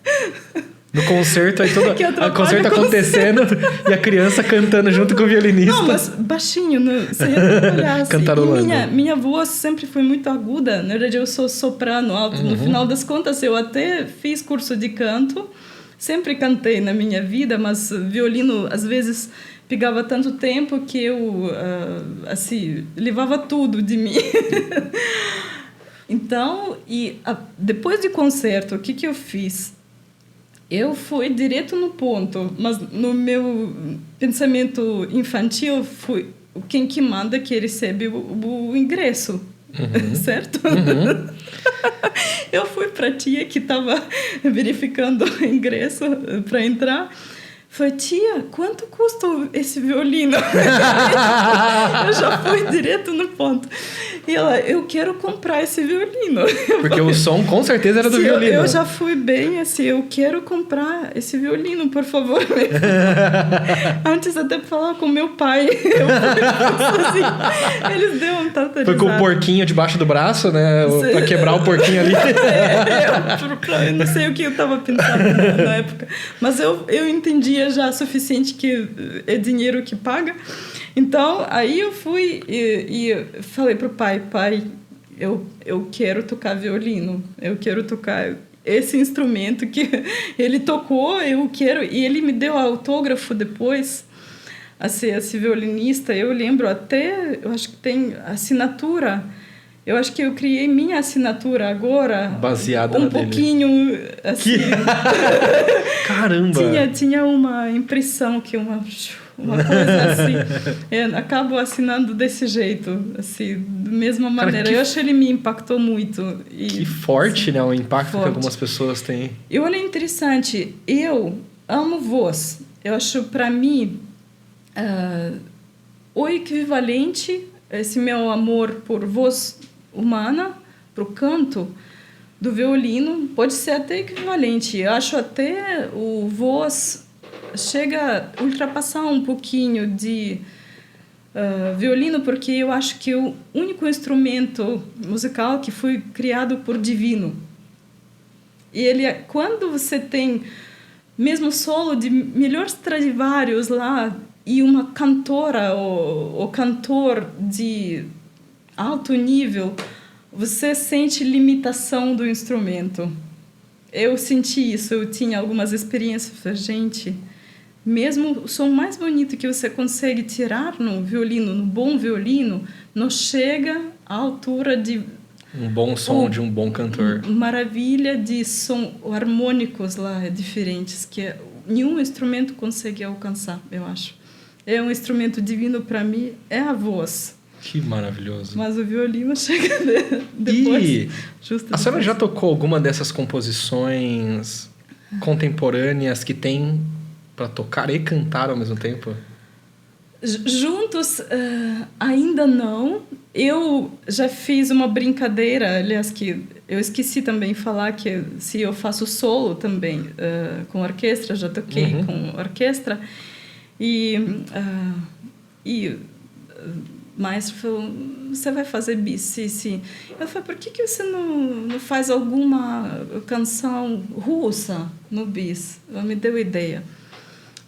No concerto, aí o concerto acontecendo e a criança cantando junto com o violinista. Não, mas baixinho, sem atrapalhar. Assim. Cantarolando. Minha voz sempre foi muito aguda. Na verdade, eu sou soprano alto. No final das contas, eu até fiz curso de canto. Sempre cantei na minha vida, mas violino, às vezes... pegava tanto tempo que eu, assim, levava tudo de mim. Então, depois do concerto, o que eu fiz? Eu fui direto no ponto, mas no meu pensamento infantil, quem que manda que recebe o ingresso, certo? Eu fui para a tia que estava verificando o ingresso para entrar. Falei, tia, quanto custa esse violino? Eu já fui direto no ponto. E ela, eu quero comprar esse violino. Porque o som com certeza era do violino. Eu já fui bem assim, eu quero comprar esse violino, por favor. Antes até de falar com meu pai. Assim, eles deram tanta risada. Foi com o porquinho debaixo do braço, né? Pra quebrar o porquinho ali. Eu não sei o que eu estava pensando na época. Mas eu entendia já o suficiente que é dinheiro que paga. Então, aí eu fui e falei pro pai, eu quero tocar violino, eu quero tocar esse instrumento que ele tocou, eu quero... E ele me deu autógrafo depois, esse violinista, eu lembro até, eu acho que tem assinatura... Eu acho que eu criei minha assinatura agora. Baseada na dele. Pouquinho, assim... Caramba! Tinha uma impressão que uma coisa assim. Acabo assinando desse jeito, assim, da mesma maneira. Eu acho que ele me impactou muito. Que forte, né? O impacto que algumas pessoas têm. E olha, interessante. Eu amo voz. Eu acho, para mim, o equivalente, esse meu amor por voz humana, para o canto do violino, pode ser até equivalente. Eu acho até o voz chega a ultrapassar um pouquinho de violino, porque eu acho que é o único instrumento musical que foi criado por divino. E ele, quando você tem mesmo solo de melhores Stradivarius lá e uma cantora ou cantor de alto nível, você sente limitação do instrumento. Eu senti isso, eu tinha algumas experiências. Gente, mesmo o som mais bonito que você consegue tirar no violino, no bom violino, não chega à altura de... Um bom som de um bom cantor. Maravilha de som harmônicos lá diferentes, que nenhum instrumento consegue alcançar, eu acho. É um instrumento divino para mim, é a voz. Que maravilhoso. Mas o violino chega depois. E a senhora já tocou alguma dessas composições contemporâneas que tem para tocar e cantar ao mesmo tempo? Juntos, ainda não. Eu já fiz uma brincadeira, aliás, que eu esqueci também de falar que se eu faço solo também com orquestra, já toquei com orquestra. E o maestro falou, você vai fazer bis? Sim. Eu falei, por que você não faz alguma canção russa no bis? Ela me deu ideia.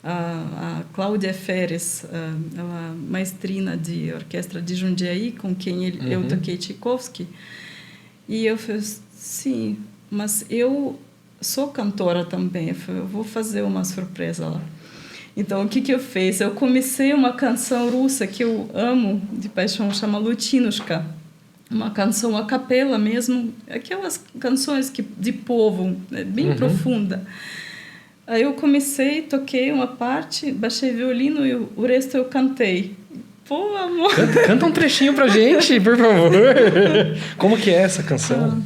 A Cláudia Feres, ela maestrina de orquestra de Jundiaí, com quem eu toquei Tchaikovsky. E eu falei, sim, mas eu sou cantora também. Eu falei, eu vou fazer uma surpresa lá. Então, o que eu fiz? Eu comecei uma canção russa que eu amo de paixão, chama Lutinushka. Uma canção a capela mesmo, aquelas canções de povo, bem profunda. Aí eu comecei, toquei uma parte, baixei violino e o resto eu cantei. Pô, amor! Canta um trechinho pra gente, por favor. Como que é essa canção?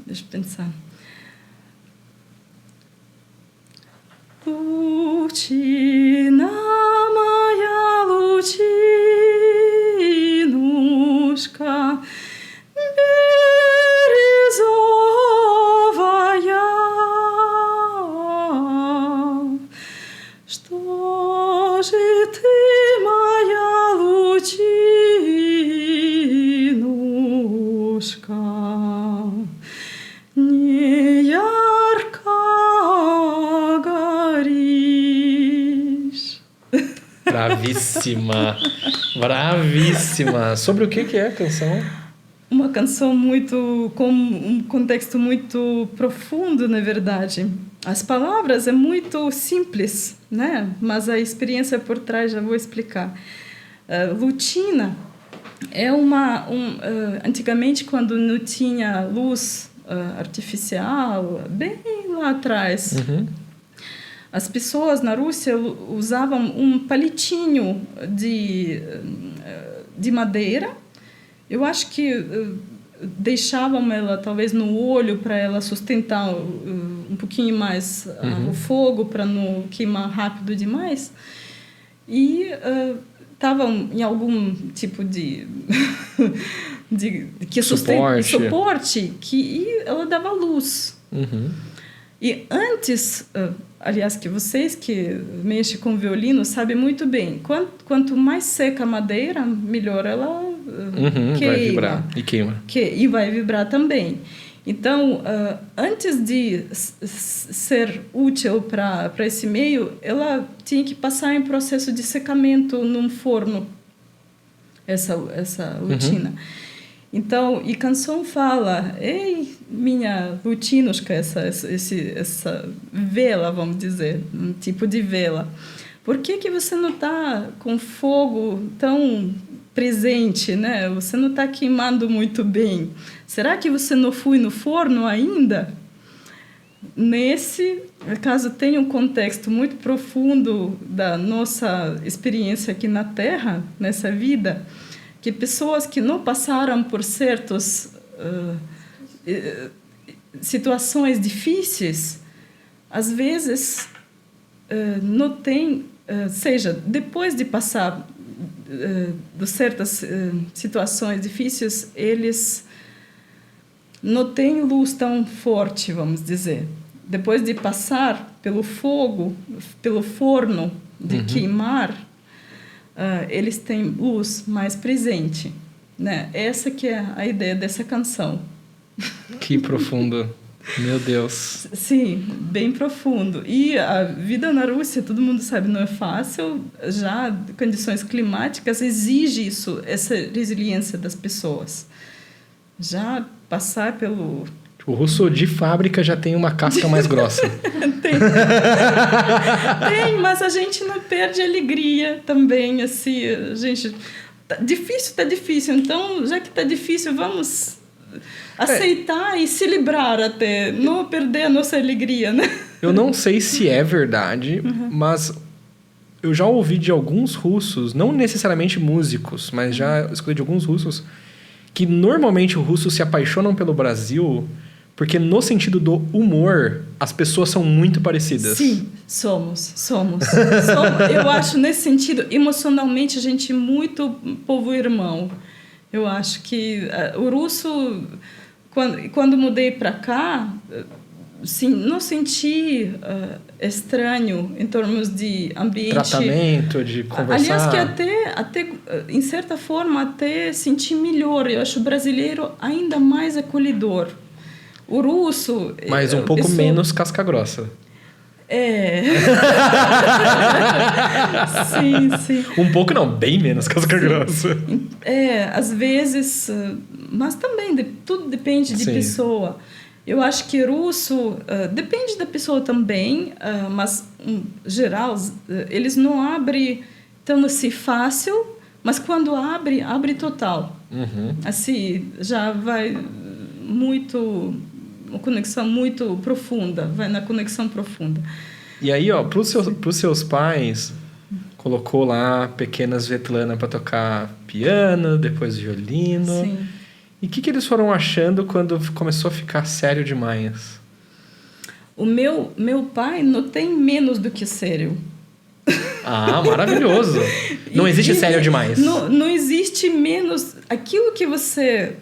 Deixa eu pensar. Lutina, moja Lutinushka, Bravíssima! Bravíssima! Sobre o que é a canção? Uma canção com um contexto muito profundo, na verdade. As palavras é muito simples, né? Mas a experiência por trás já vou explicar. Lutina é antigamente, quando não tinha luz artificial, bem lá atrás, as pessoas na Rússia usavam um palitinho de madeira. Eu acho que deixavam ela talvez no olho para ela sustentar um pouquinho mais o fogo, para não queimar rápido demais. E estavam em algum tipo de suporte que ela dava luz. E antes, aliás, que vocês que mexem com violino sabem muito bem, quanto mais seca a madeira, melhor ela queima. Vai vibrar e queima. E vai vibrar também. Então, antes de ser útil para esse meio, ela tinha que passar em processo de secamento num forno, essa lutina. Então, e canção fala, ei, minha Lutinushka, essa vela, vamos dizer, um tipo de vela, por que você não está com fogo tão presente, né? Você não está queimando muito bem. Será que você não foi no forno ainda? Nesse caso, tem um contexto muito profundo da nossa experiência aqui na Terra, nessa vida, que pessoas que não passaram por certas situações difíceis, às vezes não têm, seja, depois de passar de certas situações difíceis, eles não têm luz tão forte, vamos dizer. Depois de passar pelo fogo, pelo forno de queimar, eles têm luz mais presente, né? Essa que é a ideia dessa canção. Que profundo. Meu Deus. Sim, bem profundo. E a vida na Rússia, todo mundo sabe, não é fácil. Já condições climáticas exigem isso, essa resiliência das pessoas. Já passar pelo... O russo de fábrica já tem uma casca mais grossa. Tem, mas a gente não perde a alegria também, assim, a gente... Tá difícil. Então, já que tá difícil, vamos aceitar e celebrar até, não perder a nossa alegria, né? Eu não sei se é verdade, mas eu já ouvi de alguns russos, não necessariamente músicos, mas já escutei de alguns russos, que normalmente os russos se apaixonam pelo Brasil Porque no sentido do humor, as pessoas são muito parecidas. Sim, somos. Eu acho, nesse sentido, emocionalmente, a gente é muito povo irmão. Eu acho que o russo, quando mudei para cá, sim, não senti estranho em termos de ambiente. Tratamento, de conversar. Aliás, que até em certa forma, até senti melhor. Eu acho o brasileiro ainda mais acolhedor. O russo... Mas um pouco menos casca grossa. Sim. Um pouco não, bem menos casca grossa. Às vezes... Mas também, tudo depende de pessoa. Eu acho que russo... depende da pessoa também, mas, em geral, eles não abrem tão assim fácil, mas quando abre total. Uhum. Assim, já vai muito... Uma conexão muito profunda, vai na conexão profunda. E aí, ó, pros seus pais, colocou lá pequena Svetlana para tocar piano, depois violino. Sim. E o que eles foram achando quando começou a ficar sério demais? O meu pai não tem menos do que sério. Ah, maravilhoso! Não existe sério demais. Não existe menos... Aquilo que você...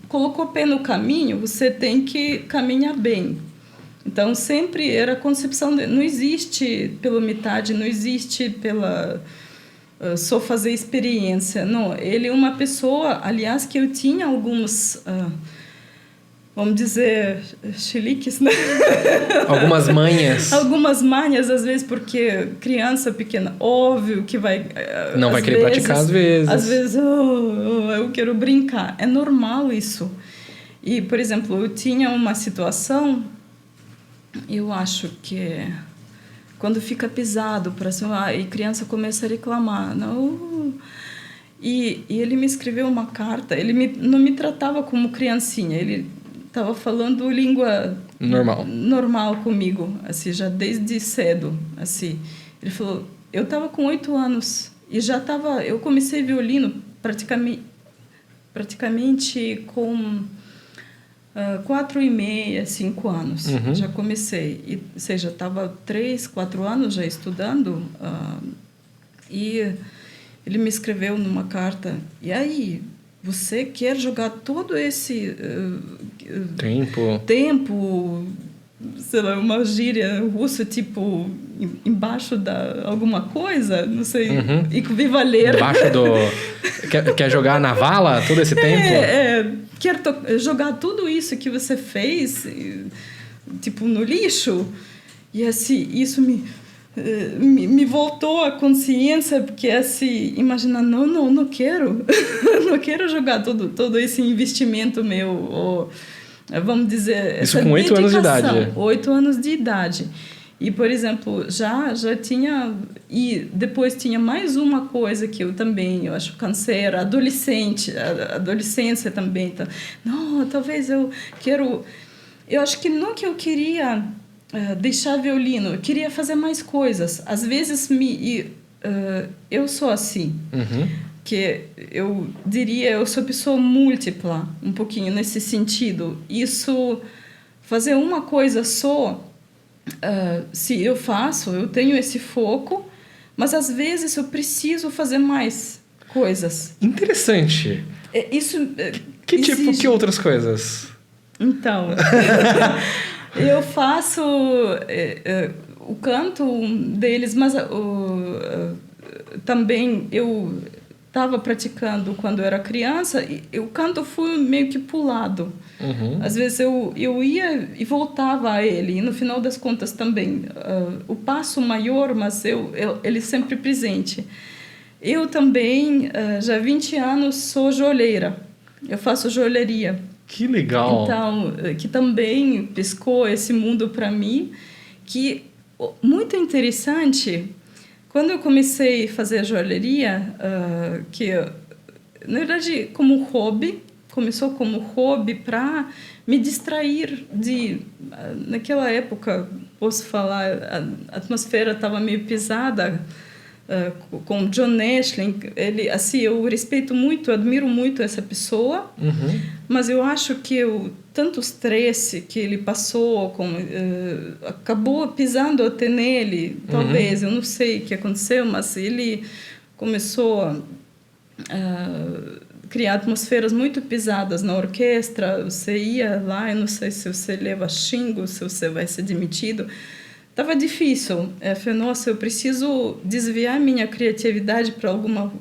colocou o pé no caminho, você tem que caminhar bem. Então, sempre era a concepção... não existe pela metade, não existe pela... só fazer experiência. Não, ele é uma pessoa... Aliás, que eu tinha alguns... vamos dizer... chiliques, né? Algumas manhas. Algumas manhas, às vezes, porque criança pequena, óbvio que vai... não vai querer praticar às vezes. Às vezes, eu quero brincar. É normal isso. E, por exemplo, eu tinha uma situação... Eu acho que... quando fica pesado para cima, e criança começa a reclamar. Não... E ele me escreveu uma carta. Ele não me tratava como criancinha. Ele estava falando língua... normal comigo, assim, já desde cedo, assim. Ele falou, eu estava com 8 anos e eu comecei violino praticamente com 4,5, 5 anos. Uhum. Já comecei, ou seja, estava 3, 4 anos já estudando, e ele me escreveu numa carta, e aí, você quer jogar todo esse tempo, sei lá, uma gíria russa, tipo, embaixo da alguma coisa, não sei, equivaleira. Embaixo do... quer jogar na vala todo esse tempo? Quer jogar tudo isso que você fez, tipo, no lixo. E, assim, isso me voltou a consciência, porque, assim, imagina, não quero. Não quero jogar todo esse investimento meu, ou, vamos dizer... Isso com 8 anos de idade. 8 anos de idade. E, por exemplo, já tinha... E depois tinha mais uma coisa que eu acho canseira, adolescência também. Tá? Não, talvez eu quero... Eu acho que não que eu queria deixar violino, eu queria fazer mais coisas. Às vezes, eu sou assim. Uhum. Que eu diria, eu sou pessoa múltipla, um pouquinho nesse sentido. Isso, fazer uma coisa só... se eu tenho esse foco, mas às vezes eu preciso fazer mais coisas. Interessante. Que outras coisas? Então, eu faço o canto deles, mas também eu estava praticando quando eu era criança, e o canto foi meio que pulado. Uhum. Às vezes eu ia e voltava a ele, e no final das contas também. O passo maior, mas ele sempre presente. Eu também, já há 20 anos, sou joalheira. Eu faço joalheria. Que legal! Então, que também piscou esse mundo para mim, que muito interessante. Quando eu comecei a fazer joalheria, que na verdade como hobby, começou como hobby para me distrair naquela época, posso falar, a atmosfera estava meio pesada, com John Nashling. Ele, assim, eu respeito muito, admiro muito essa pessoa, mas eu acho que tanto estresse que ele passou, acabou pisando até nele, talvez, eu não sei o que aconteceu, mas ele começou a criar atmosferas muito pesadas na orquestra. Você ia lá, eu não sei se você leva xingo, se você vai ser demitido. Estava difícil. Eu falei, nossa, eu preciso desviar minha criatividade para alguma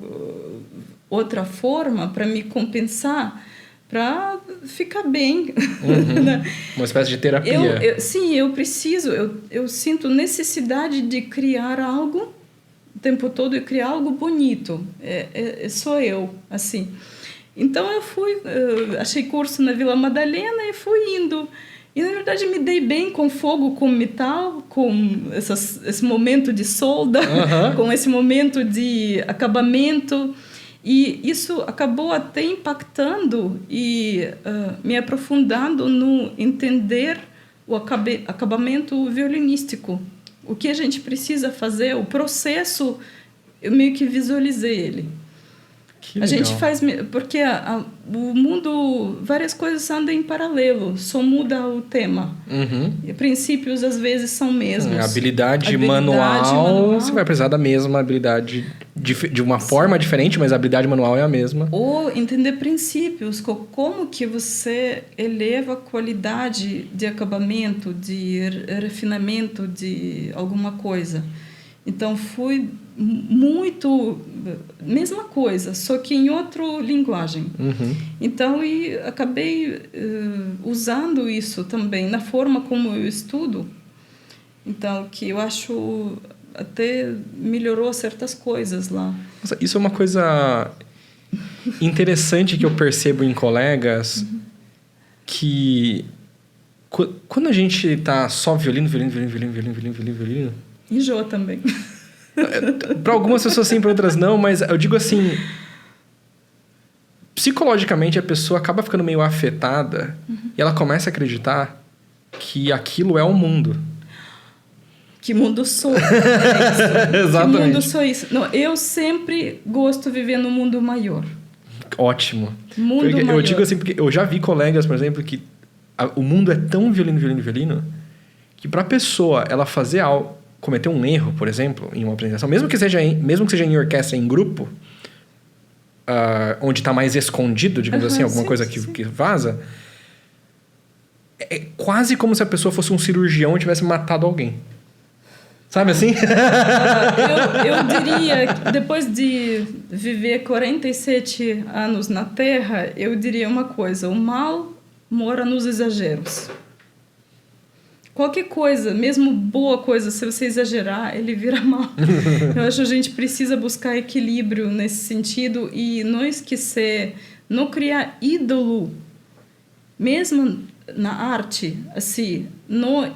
outra forma, para me compensar, para ficar bem. Uma espécie de terapia. Sim, eu preciso. Eu sinto necessidade de criar algo o tempo todo e criar algo bonito. Sou eu, assim. Então, eu achei curso na Vila Madalena e fui indo. E, na verdade, me dei bem com fogo, com metal, com esse momento de solda, com esse momento de acabamento. E isso acabou até impactando e me aprofundando no entender o acabamento violinístico. O que a gente precisa fazer, o processo, eu meio que visualizei ele. Que a legal. gente faz... Porque o mundo, várias coisas andam em paralelo, só muda o tema. E princípios, às vezes, são mesmos. A habilidade manual, você vai precisar da mesma habilidade, de uma forma diferente, mas a habilidade manual é a mesma. Ou entender princípios, como que você eleva a qualidade de acabamento, de refinamento de alguma coisa. Então, fui muito... Mesma coisa, só que em outra linguagem. Então, e acabei usando isso também na forma como eu estudo. Então, que eu acho até melhorou certas coisas lá. Nossa, isso é uma coisa interessante que eu percebo em colegas, que quando a gente tá só violino... Enjoa também. Para algumas pessoas sim, para outras não, mas eu digo assim, psicologicamente a pessoa acaba ficando meio afetada e ela começa a acreditar que aquilo é o mundo. Que mundo sou? Isso. Exatamente. Que mundo sou isso? Não, eu sempre gosto de viver no mundo maior. Ótimo. Mundo porque maior. Eu digo assim, porque eu já vi colegas, por exemplo, que o mundo é tão violino, que para a pessoa ela fazer algo, cometer um erro, por exemplo, em uma apresentação, mesmo que seja em orquestra, em grupo, onde está mais escondido, digamos assim, alguma coisa que vaza, é quase como se a pessoa fosse um cirurgião e tivesse matado alguém. Sabe assim? Eu diria, que depois de viver 47 anos na Terra, eu diria uma coisa: o mal mora nos exageros. Qualquer coisa, mesmo boa coisa, se você exagerar, ele vira mal. Eu acho que a gente precisa buscar equilíbrio nesse sentido e não esquecer, não criar ídolo, mesmo na arte, assim, não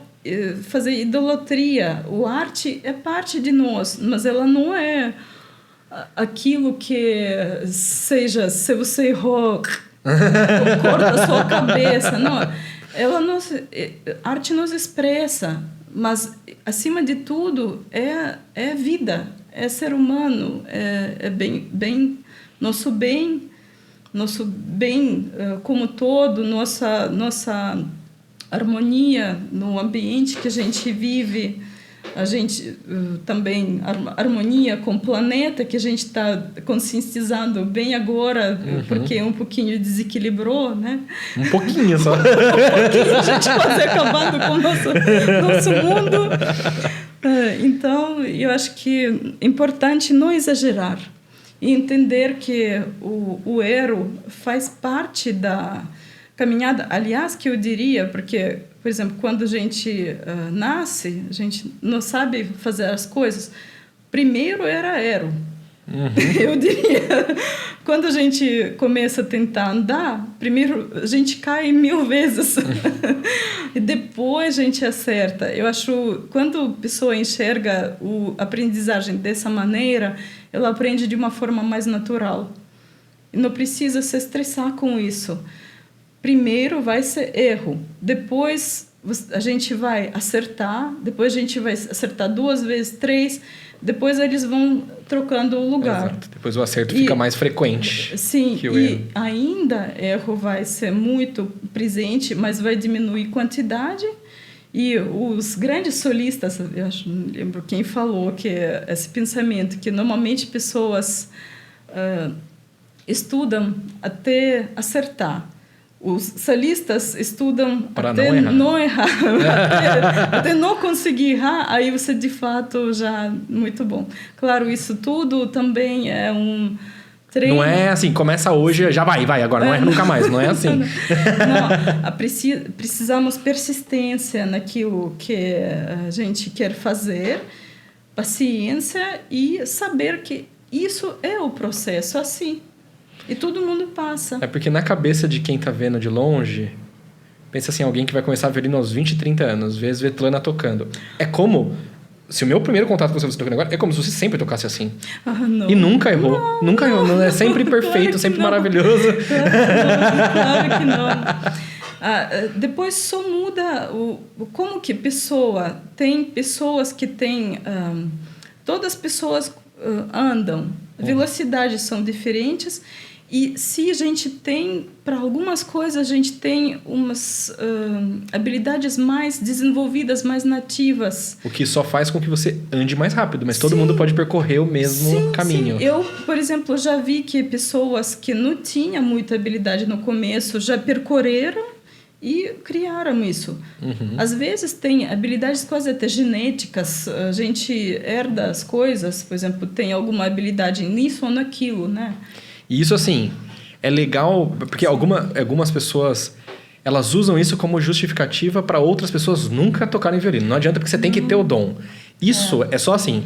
fazer idolatria. O arte é parte de nós, mas ela não é aquilo que seja, se você errou, corta a sua cabeça, não. A arte nos expressa, mas acima de tudo é vida, é ser humano, é bem nosso bem como todo, nossa harmonia no ambiente que a gente vive, a gente também harmonia com o planeta que a gente está conscientizando bem agora, porque um pouquinho desequilibrou, né? Um pouquinho só. Um pouquinho, a gente quase acabando com o nosso mundo. Então, eu acho que é importante não exagerar e entender que o erro faz parte da caminhada. Aliás, que eu diria, porque, por exemplo, quando a gente nasce, a gente não sabe fazer as coisas. Primeiro era erro. Eu diria. Quando a gente começa a tentar andar, primeiro a gente cai 1000 vezes. E depois a gente acerta. Eu acho, quando a pessoa enxerga a aprendizagem dessa maneira, ela aprende de uma forma mais natural. E não precisa se estressar com isso. Primeiro vai ser erro, depois a gente vai acertar, depois a gente vai acertar 2 vezes, 3, depois eles vão trocando o lugar. Exato. Depois o acerto fica mais frequente. Sim, que o erro. Ainda erro vai ser muito presente, mas vai diminuir quantidade. E os grandes solistas, eu acho, não lembro quem falou que esse pensamento, que normalmente pessoas estudam até acertar. Os solistas estudam para até não errar. até não conseguir errar, aí você de fato já muito bom. Claro, isso tudo também é um treino. Não é assim, começa hoje, já vai, agora, não erra nunca mais, não é assim. Não, precisamos persistência naquilo que a gente quer fazer, paciência e saber que isso é o processo assim. E todo mundo passa. É porque na cabeça de quem tá vendo de longe, pensa assim, alguém que vai começar violino aos 20, 30 anos, vê Svetlana tocando. É como, se o meu primeiro contato com você tocando agora, é como se você sempre tocasse assim. Não. E nunca errou. Nunca errou. Não, é sempre perfeito, claro sempre não. maravilhoso. Claro que não. Depois só muda como que pessoa. Tem pessoas que têm... todas as pessoas andam. Velocidades são diferentes. E se a gente tem, para algumas coisas, a gente tem umas habilidades mais desenvolvidas, mais nativas. O que só faz com que você ande mais rápido, mas todo mundo pode percorrer o mesmo caminho. Sim. Eu, por exemplo, já vi que pessoas que não tinham muita habilidade no começo já percorreram e criaram isso. Uhum. Às vezes tem habilidades quase até genéticas. A gente herda as coisas, por exemplo, tem alguma habilidade nisso ou naquilo, né? E isso, assim, é legal, porque algumas pessoas, elas usam isso como justificativa para outras pessoas nunca tocarem violino. Não adianta, porque você tem que ter o dom. Isso é só assim.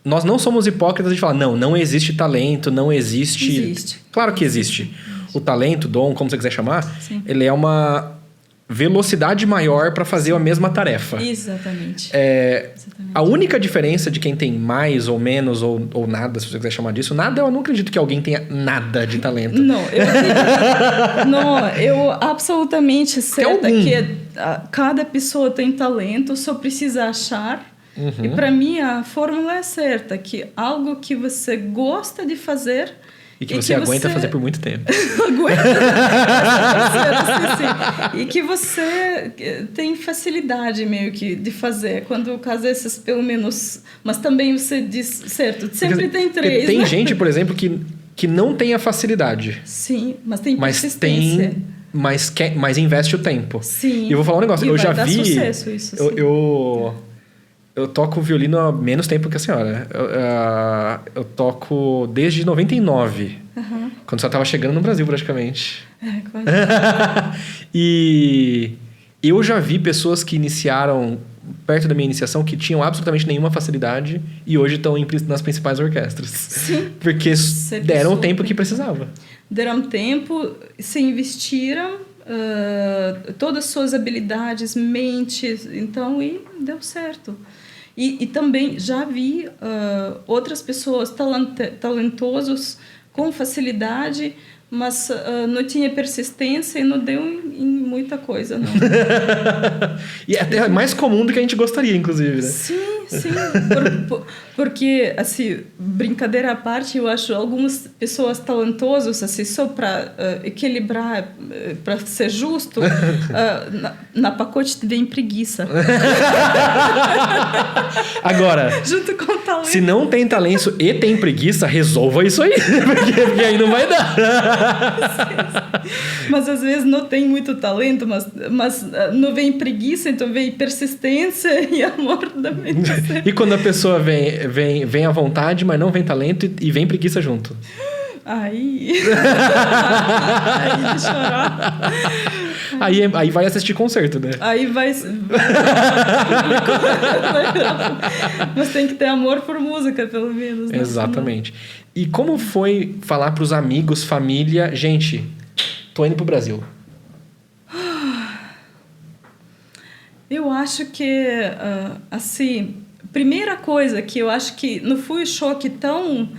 Nós não somos hipócritas de falar, não existe talento, não existe... Existe. Claro que existe. O talento, dom, como você quiser chamar, ele é uma velocidade maior para fazer a mesma tarefa. Exatamente. A única diferença de quem tem mais ou menos ou nada, se você quiser chamar disso, nada, eu não acredito que alguém tenha nada de talento. Não, eu acredito. Não, eu absolutamente certa que cada pessoa tem talento, só precisa achar. E para mim a fórmula é certa, que algo que você gosta de fazer e que você aguenta fazer por muito tempo. Sim. E que você tem facilidade meio que de fazer. Quando caso esses, pelo menos... Mas também você diz, certo, sempre tem 3. Tem gente, por exemplo, que não tem a facilidade. Sim, mas tem persistência. Mas investe o tempo. Sim. E eu vou falar um negócio. Eu já vi... sucesso isso, Eu toco violino há menos tempo que a senhora. Eu toco desde 99. Quando você estava chegando no Brasil, praticamente. Quase. E eu já vi pessoas que iniciaram perto da minha iniciação que tinham absolutamente nenhuma facilidade e hoje estão nas principais orquestras. Sim. Porque deram o tempo que precisava. Deram tempo, se investiram... todas as suas habilidades, mentes, então, e deu certo. E também já vi outras pessoas talentosos com facilidade, mas não tinha persistência e não deu em muita coisa, não. E é até mais comum do que a gente gostaria, inclusive, né? Sim. Porque, assim, brincadeira à parte, eu acho algumas pessoas talentosas, assim, só para equilibrar, para ser justo, na pacote vem preguiça. Agora, junto com o talento. Se não tem talento e tem preguiça, resolva isso aí, porque aí não vai dar. Mas às vezes não tem muito talento, mas não vem preguiça, então vem persistência e amor também. E quando a pessoa vem à vontade, mas não vem talento e vem preguiça junto? Aí de chorar. Aí vai assistir concerto, né? Aí vai... Mas tem que ter amor por música, pelo menos. Né? Exatamente. E como foi falar pros amigos, família... Gente, tô indo pro Brasil. Eu acho que, assim... Primeira coisa que eu acho que não foi um choque tão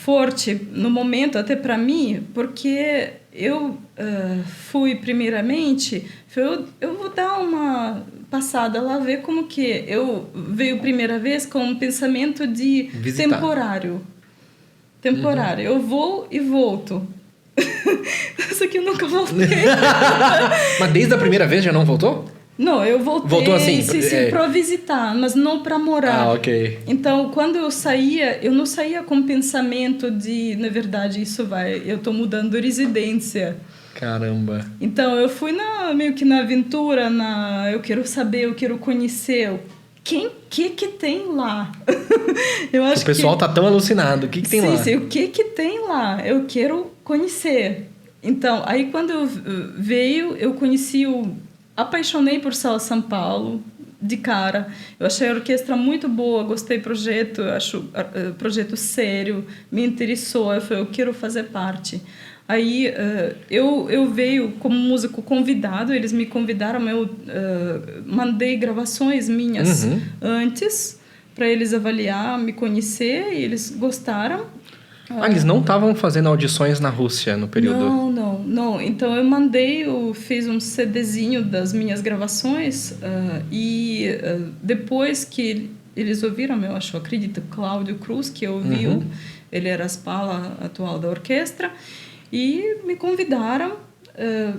forte no momento, até para mim, porque eu fui primeiramente, eu vou dar uma passada lá, ver como que eu veio primeira vez com um pensamento de visitar. temporário. Eu vou e volto. Só que eu nunca voltei. Mas desde a primeira vez já não voltou? Não, eu voltei. Voltou assim? Sim, para visitar, mas não para morar. Ah, ok. Então, quando eu saía, eu não saía com pensamento de, na verdade, eu estou mudando de residência. Caramba. Então, eu fui meio que na aventura, eu quero saber, eu quero conhecer que tem lá. Eu acho o pessoal tá tão alucinado. O que tem lá? Sim, o que tem lá? Eu quero conhecer. Então, aí quando eu conheci apaixonei por Sala São Paulo de cara. Eu achei a orquestra muito boa, gostei do projeto, acho projeto sério, me interessou, eu falei, eu quero fazer parte. Aí eu veio como músico convidado, eles me convidaram, eu mandei gravações minhas antes para eles avaliar, me conhecer, e eles gostaram. Eles não estavam fazendo audições na Rússia no período? Não. Então eu fiz um CDzinho das minhas gravações e depois que eles ouviram, eu acredito, Cláudio Cruz, que ouviu, ele era a Spala atual da orquestra, e me convidaram.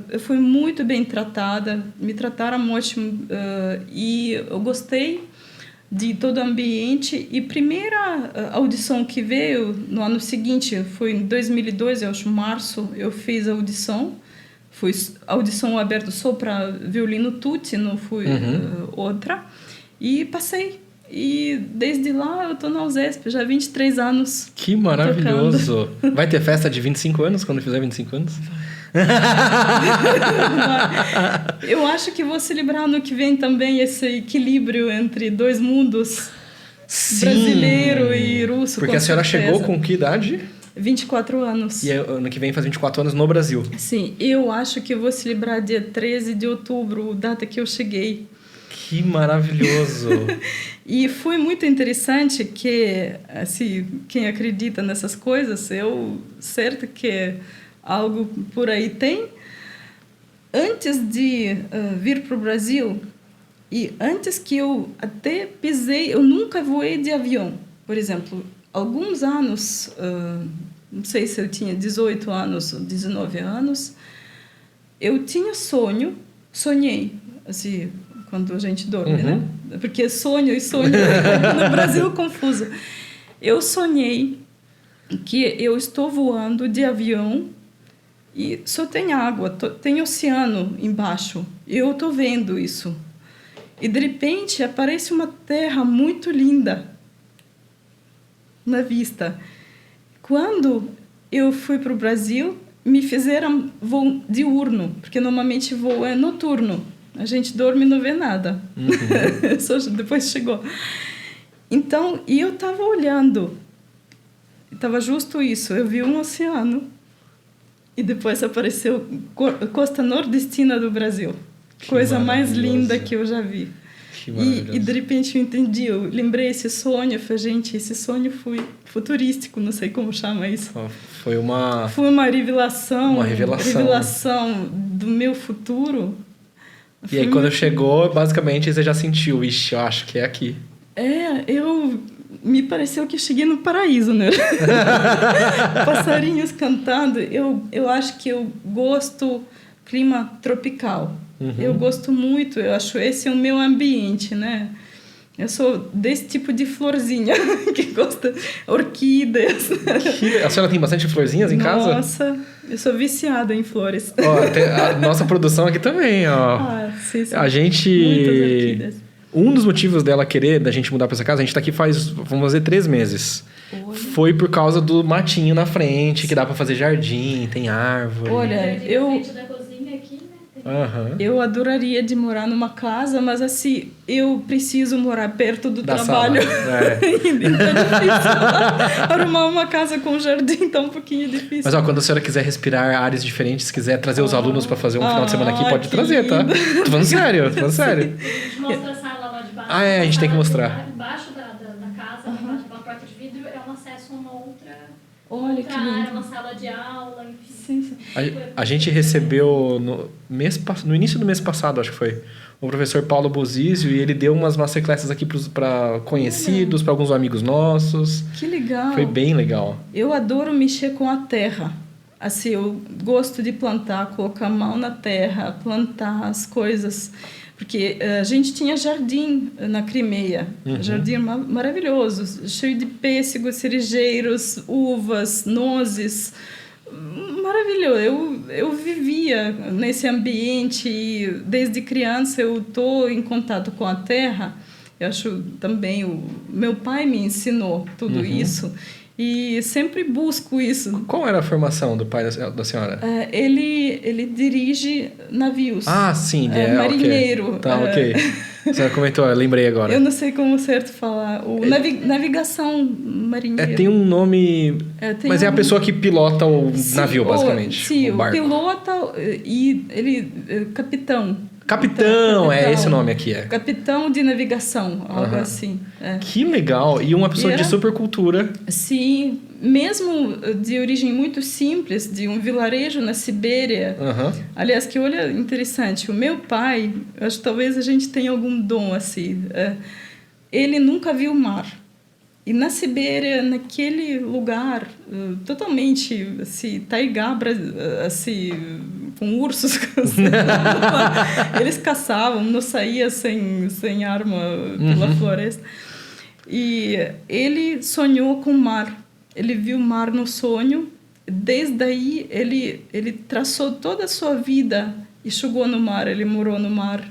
Eu fui muito bem tratada, me trataram ótimo, e eu gostei de todo o ambiente. E primeira audição que veio no ano seguinte, foi em 2002, eu acho, março, eu fiz a audição. Foi audição aberta só para violino tutti, não fui outra. E passei. E desde lá eu tô na USESP, já há 23 anos. Que maravilhoso! Tocando. Vai ter festa de 25 anos quando fizer 25 anos? Eu acho que vou celebrar no que vem também esse equilíbrio entre dois mundos, sim, brasileiro e russo. Porque a senhora chegou com que idade? 24 anos. E ano que vem faz 24 anos no Brasil. Sim, eu acho que vou celebrar dia 13 de outubro, data que eu cheguei. Que maravilhoso! E foi muito interessante que, assim, quem acredita nessas coisas, certo que algo por aí tem. Antes de vir para o Brasil, e antes que eu até pisei, eu nunca voei de avião. Por exemplo, alguns anos, não sei se eu tinha 18 anos ou 19 anos, eu tinha sonhei, assim, quando a gente dorme, né? Porque sonho e sonho no Brasil é confuso. Eu sonhei que eu estou voando de avião e só tem água, tem oceano embaixo. Eu estou vendo isso. E, de repente, aparece uma terra muito linda na vista. Quando eu fui para o Brasil, me fizeram voo diurno, porque normalmente voo é noturno. A gente dorme e não vê nada. Só depois chegou. Então, e eu estava olhando. Estava justo isso. Eu vi um oceano. E depois apareceu a costa nordestina do Brasil. Coisa mais linda que eu já vi. E de repente eu entendi. Eu lembrei esse sonho. Eu falei, gente, esse sonho foi futurístico. Não sei como chama isso. Foi uma revelação. Uma revelação do meu futuro. E aí, quando chegou, basicamente, você já sentiu, ixi, eu acho que é aqui. Me pareceu que eu cheguei no paraíso, né? Passarinhos cantando. Eu acho que eu gosto clima tropical. Eu gosto muito, eu acho esse é o meu ambiente, né? Eu sou desse tipo de florzinha, que gosta de orquídeas. A senhora tem bastante florzinhas em casa? Nossa, eu sou viciada em flores. A nossa produção aqui também, ó. Sim. A gente... Muitas orquídeas. Um dos motivos da gente mudar pra essa casa, a gente tá aqui vamos fazer 3 meses. Olha. Foi por causa do matinho na frente, que dá pra fazer jardim, tem árvore. Olha, eu adoraria de morar numa casa, mas assim, eu preciso morar perto do trabalho. Então é difícil. Arrumar uma casa com jardim tá um pouquinho difícil. Mas quando a senhora quiser respirar áreas diferentes, se quiser trazer os alunos para fazer um final de semana aqui, pode trazer, tá? Tô falando sério. A gente mostra a sala lá de baixo. A gente tem que mostrar. Embaixo da casa, embaixo da porta de vidro, é um acesso a uma outra Olha que lindo. Era uma sala de aula, enfim. Sim. A gente recebeu no início do mês passado, acho que foi, o professor Paulo Bozizio, e ele deu umas masterclasses aqui para conhecidos, para alguns amigos nossos. Que legal. Foi bem legal. Eu adoro mexer com a terra. Assim, eu gosto de plantar, colocar a mão na terra, plantar as coisas. Porque a gente tinha jardim na Crimeia, jardim maravilhoso, cheio de pêssegos, cerejeiros, uvas, nozes, maravilhoso. Eu vivia nesse ambiente e desde criança eu estou em contato com a terra. Eu acho também, meu pai me ensinou tudo isso. E sempre busco isso. Qual era a formação do pai da senhora? Ele dirige navios. Ah, sim. Marinheiro. Okay. Tá, ok. Você comentou, eu lembrei agora. Eu não sei como certo falar. Navigação marinheira. Tem um nome... mas é a pessoa que pilota o navio, basicamente. Sim, o barco. Pilota e ele... Capitão. Capitão, é esse o nome aqui. Capitão de navegação, algo assim. Que legal. E uma pessoa de super cultura. Sim, mesmo de origem muito simples, de um vilarejo na Sibéria. Aliás, que olha interessante, o meu pai, acho que talvez a gente tenha algum dom assim, ele nunca viu o mar. E na Sibéria, naquele lugar totalmente assim, taigá, assim, com ursos, eles caçavam, não saía sem arma pela floresta. E ele sonhou com o mar. Ele viu o mar no sonho. Desde aí, ele traçou toda a sua vida e chegou no mar. Ele morou no mar.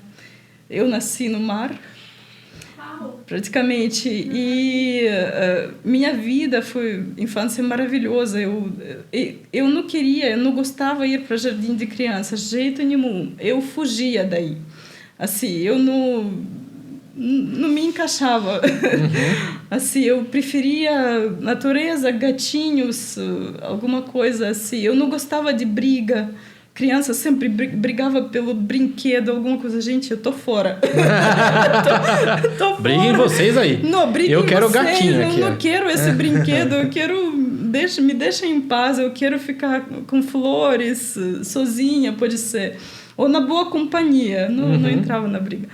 Eu nasci no mar. Praticamente. E minha vida foi infância maravilhosa. Eu não queria, eu não gostava de ir para jardim de crianças, de jeito nenhum. Eu fugia daí. Assim, eu não me encaixava. Assim, eu preferia natureza, gatinhos, alguma coisa assim. Eu não gostava de briga. Criança sempre brigava pelo brinquedo, alguma coisa. Gente, eu tô fora. tô fora. Briguem vocês aí. Não, briguem eu quero vocês. gatinho aqui. Eu não quero esse brinquedo. Eu quero... me deixa em paz. Eu quero ficar com flores, sozinha, pode ser. Ou na boa companhia. Não entrava na briga.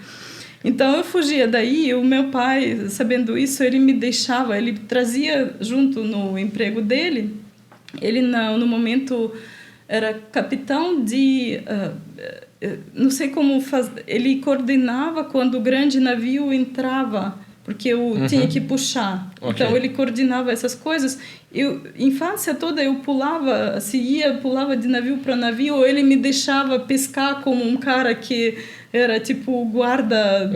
Então, eu fugia daí. O meu pai, sabendo isso, ele me deixava... Ele trazia junto no emprego dele. Ele, no momento... Era capitão de... não sei como fazer... Ele coordenava quando o grande navio entrava, porque eu tinha que puxar. Okay. Então, ele coordenava essas coisas. Infância toda, eu pulava, pulava de navio para navio, ou ele me deixava pescar como um cara que era tipo o guarda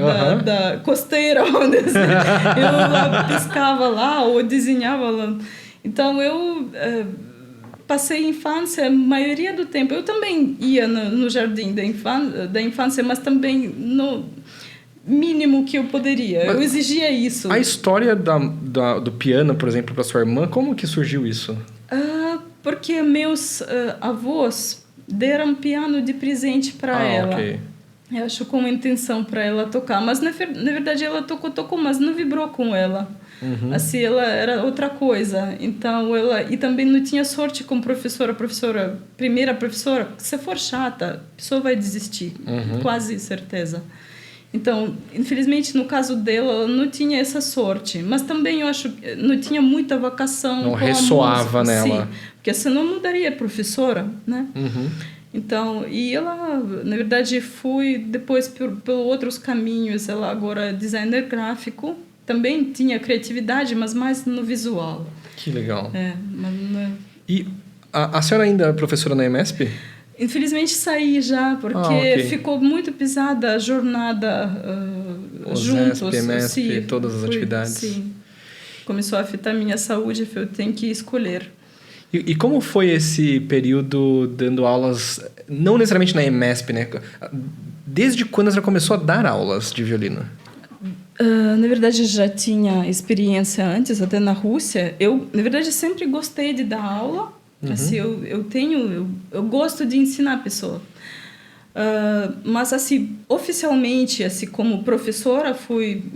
da costeira, onde eu lá pescava lá, ou desenhava lá. Então, eu... passei a infância, a maioria do tempo. Eu também ia no jardim da infância, mas também no mínimo que eu poderia. Mas eu exigia isso. A história do piano, por exemplo, para sua irmã, como que surgiu isso? Porque meus avós deram piano de presente para ela. Okay. Eu acho com intenção para ela tocar. Mas, na verdade, ela tocou, mas não vibrou com ela. Assim, ela era outra coisa. Então, e também não tinha sorte com primeira professora. Se for chata, a pessoa vai desistir, quase certeza. Então, infelizmente, no caso dela, ela não tinha essa sorte. Mas também, eu acho, não tinha muita vocação. Não ressoava nela. Sim, porque senão não daria professora, né? Então, e ela, na verdade, fui depois por outros caminhos. Ela agora é designer gráfico. Também tinha criatividade, mas mais no visual. Que legal. Mas... E a senhora ainda é professora na EMESP? Infelizmente saí já, porque ficou muito pesada a jornada juntos. OSESP, EMESP, todas as atividades. Sim. Começou a afetar a minha saúde, eu tenho que escolher. E como foi esse período dando aulas, não necessariamente na EMESP, né? Desde quando você começou a dar aulas de violino? Na verdade, já tinha experiência antes, até na Rússia. Eu, na verdade, sempre gostei de dar aula. Assim, eu gosto de ensinar a pessoa. Mas, assim, oficialmente, assim, como professora,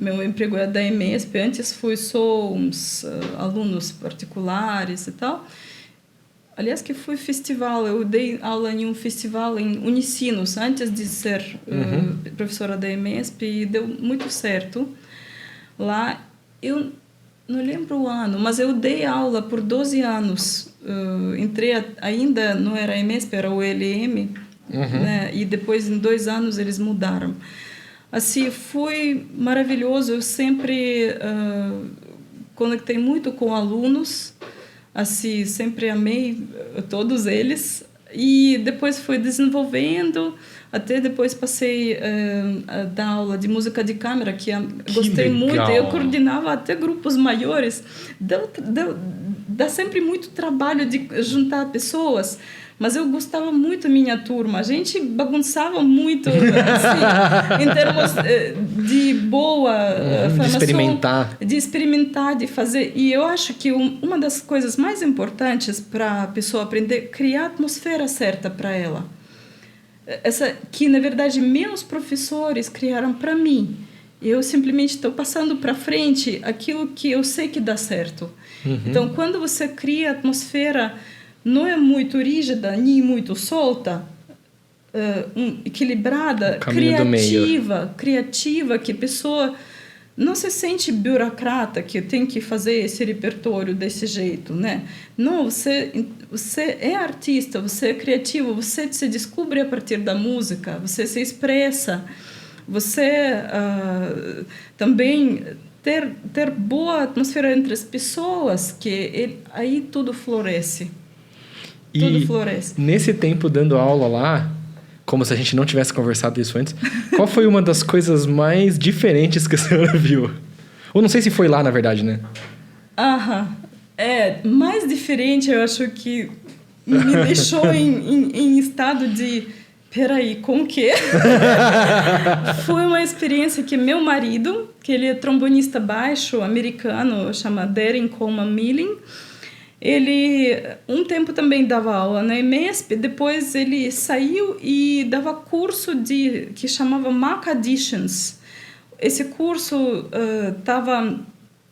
meu emprego é da EMESP, antes fui só uns alunos particulares e tal. Aliás, que fui festival, eu dei aula em um festival em Unicinos, antes de ser professora da EMESP, e deu muito certo. Lá, eu não lembro o ano, mas eu dei aula por 12 anos. Entrei, ainda não era a EMESP, era o ELM, né? E depois, em 2 anos, eles mudaram. Assim, foi maravilhoso, eu sempre conectei muito com alunos, assim, sempre amei todos eles, e depois fui desenvolvendo, até depois passei a dar aula de música de câmara, que gostei legal. muito, eu coordenava até grupos maiores, dá sempre muito trabalho de juntar pessoas, mas eu gostava muito da minha turma. A gente bagunçava muito, assim, em termos de boa formação. De experimentar, de fazer. E eu acho que uma das coisas mais importantes para a pessoa aprender é criar a atmosfera certa para ela. Que, na verdade, meus professores criaram para mim. Eu simplesmente estou passando para frente aquilo que eu sei que dá certo. Então, quando você cria a atmosfera... não é muito rígida, nem muito solta, equilibrada, criativa, que a pessoa não se sente burocrata, que tem que fazer esse repertório desse jeito, né? Não, você é artista, você é criativo, você se descobre a partir da música, você se expressa, você também ter boa atmosfera entre as pessoas, que aí tudo floresce. Tudo floresce. Nesse tempo dando aula lá, como se a gente não tivesse conversado isso antes, qual foi uma das coisas mais diferentes que a senhora viu? Ou não sei se foi lá, na verdade, né? Mais diferente, eu acho que me deixou em estado de... Peraí, como que é? Foi uma experiência que meu marido, que ele é trombonista baixo americano, chama Darren Coleman Milling, ele, um tempo também dava aula na EMESP, depois ele saiu e dava curso que chamava Mac Auditions. Esse curso estava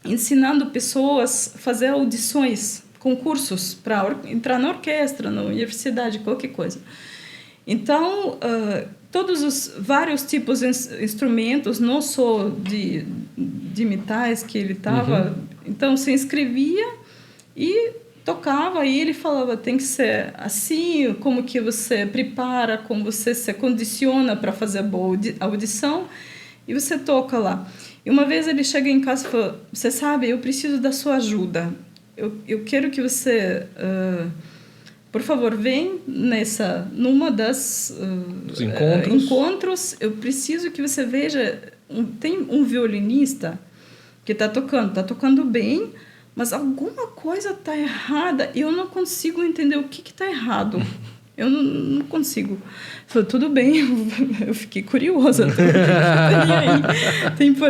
ensinando pessoas a fazer audições, concursos para entrar na orquestra, na universidade, qualquer coisa. Então, todos os vários tipos de instrumentos, não só de metais que ele estava... Então, se inscrevia e tocava, e ele falava, tem que ser assim, como que você prepara, como você se condiciona para fazer a boa audição, e você toca lá. E uma vez ele chega em casa e falou, você sabe, eu preciso da sua ajuda. Eu quero que você, por favor, vem numa das encontros. Eu preciso que você veja, tem um violinista que está tocando bem, mas alguma coisa está errada e eu não consigo entender o que está errado. Eu não consigo. Eu falei, tudo bem, eu fiquei curiosa.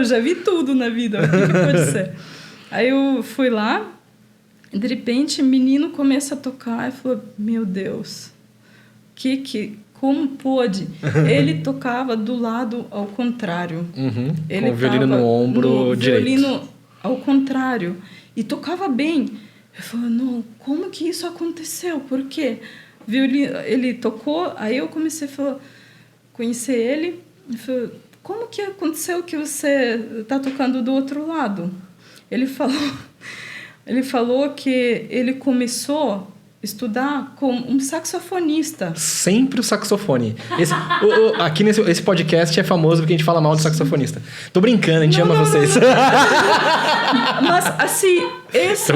Já vi tudo na vida, o que pode ser? Aí eu fui lá, e de repente o menino começa a tocar e falou, meu Deus, como pode? Ele tocava do lado ao contrário. Ele com o violino no ombro direito. Violino ao contrário. E tocava bem. Eu falei, não, como que isso aconteceu? Por quê? Ele tocou, aí eu comecei a conhecer ele. Eu falei, como que aconteceu que você está tocando do outro lado? Ele falou que ele começou a estudar com um saxofonista. Sempre o saxofone. Aqui esse podcast é famoso porque a gente fala mal do saxofonista. Tô brincando, a gente ama vocês. Mas, assim, isso,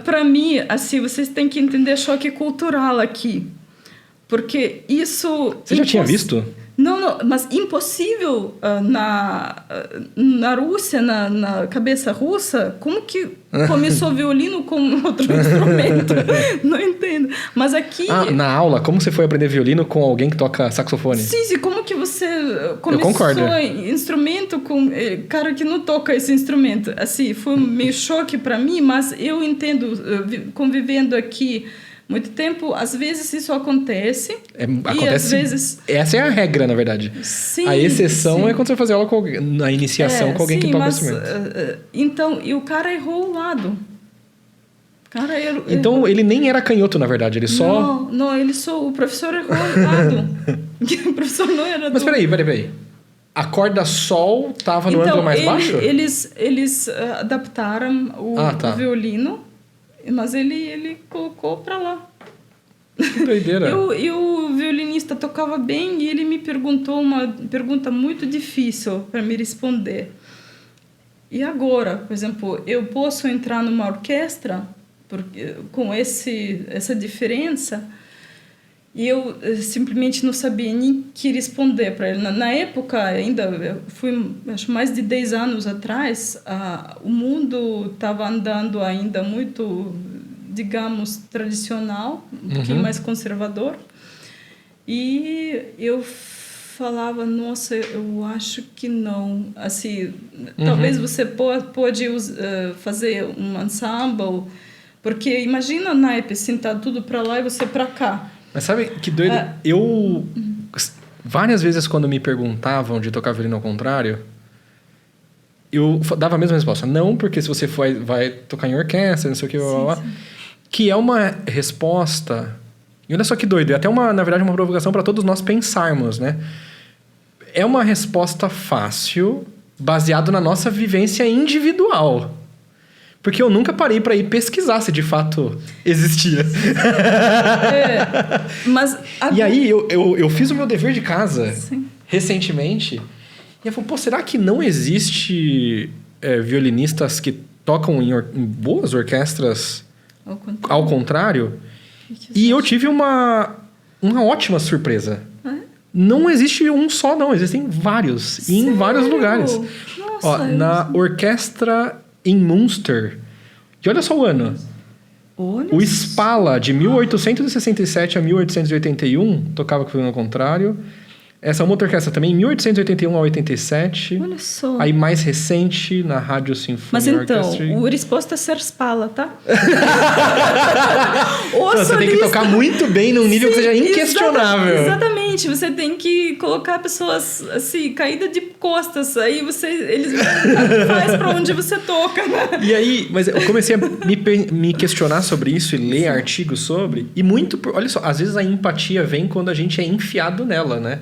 para mim, assim, vocês têm que entender choque cultural aqui. Porque isso... Você já tinha visto? Não, mas impossível na Rússia, na cabeça russa, como que começou violino com outro instrumento? Não entendo. Mas aqui... na aula, como você foi aprender violino com alguém que toca saxofone? Sim, como que você começou instrumento com cara que não toca esse instrumento? Assim, foi meio choque para mim, mas eu entendo, convivendo aqui muito tempo. Às vezes isso acontece. Acontece, e às vezes... Essa é a regra, na verdade. Sim, a exceção sim. é quando você vai fazer aula na iniciação com alguém que toca instrumento. Então, e o cara errou o lado. Então, ele nem era canhoto, na verdade. Ele só... Não, ele só... O professor errou o lado. O professor não era... Mas peraí. A corda sol estava no ângulo mais baixo? Eles adaptaram o violino, mas ele colocou para lá. Que doideira. E o violinista tocava bem e ele me perguntou uma pergunta muito difícil para me responder. E agora, por exemplo, eu posso entrar numa orquestra com essa diferença? E eu simplesmente não sabia nem que responder para ele. Na época, ainda, acho mais de 10 anos atrás, o mundo estava andando ainda muito, digamos, tradicional, um pouquinho mais conservador. E eu falava, nossa, eu acho que não. Assim, talvez você pode fazer um ensemble, porque imagina o naipe, assim, tá tudo para lá e você para cá. Mas sabe que doido? Eu, várias vezes quando me perguntavam de tocar violino ao contrário, eu dava a mesma resposta. Não, porque se você vai tocar em orquestra, não sei o que, blá, blá, blá, que é uma resposta... E olha só que doido, é até na verdade uma provocação para todos nós pensarmos, né? É uma resposta fácil, baseado na nossa vivência individual. Porque eu nunca parei para ir pesquisar se de fato existia. Mas E aí eu fiz o meu dever de casa recentemente. E eu falei, será que não existe violinistas que tocam em boas orquestras ao contrário? E eu tive uma ótima surpresa. Não existe um só, não. Existem vários. E em vários lugares. Nossa, na orquestra em Münster. E olha só o ano. O Spala, de 1867 a 1881, tocava com o violino ao contrário. Essa outra orquestra também, 1881 a 87. Olha só. Aí mais recente, na Rádio Sinfonia Mas então, Orchestra. a resposta é ser Spala, tá? Você tem que tocar muito bem num nível que seja inquestionável. Exatamente. Você tem que colocar pessoas assim, caídas de costas. Aí eles faz para onde você toca. Né? E aí, mas eu comecei a me questionar sobre isso e ler artigos sobre. E muito... Olha só, às vezes a empatia vem quando a gente é enfiado nela, né?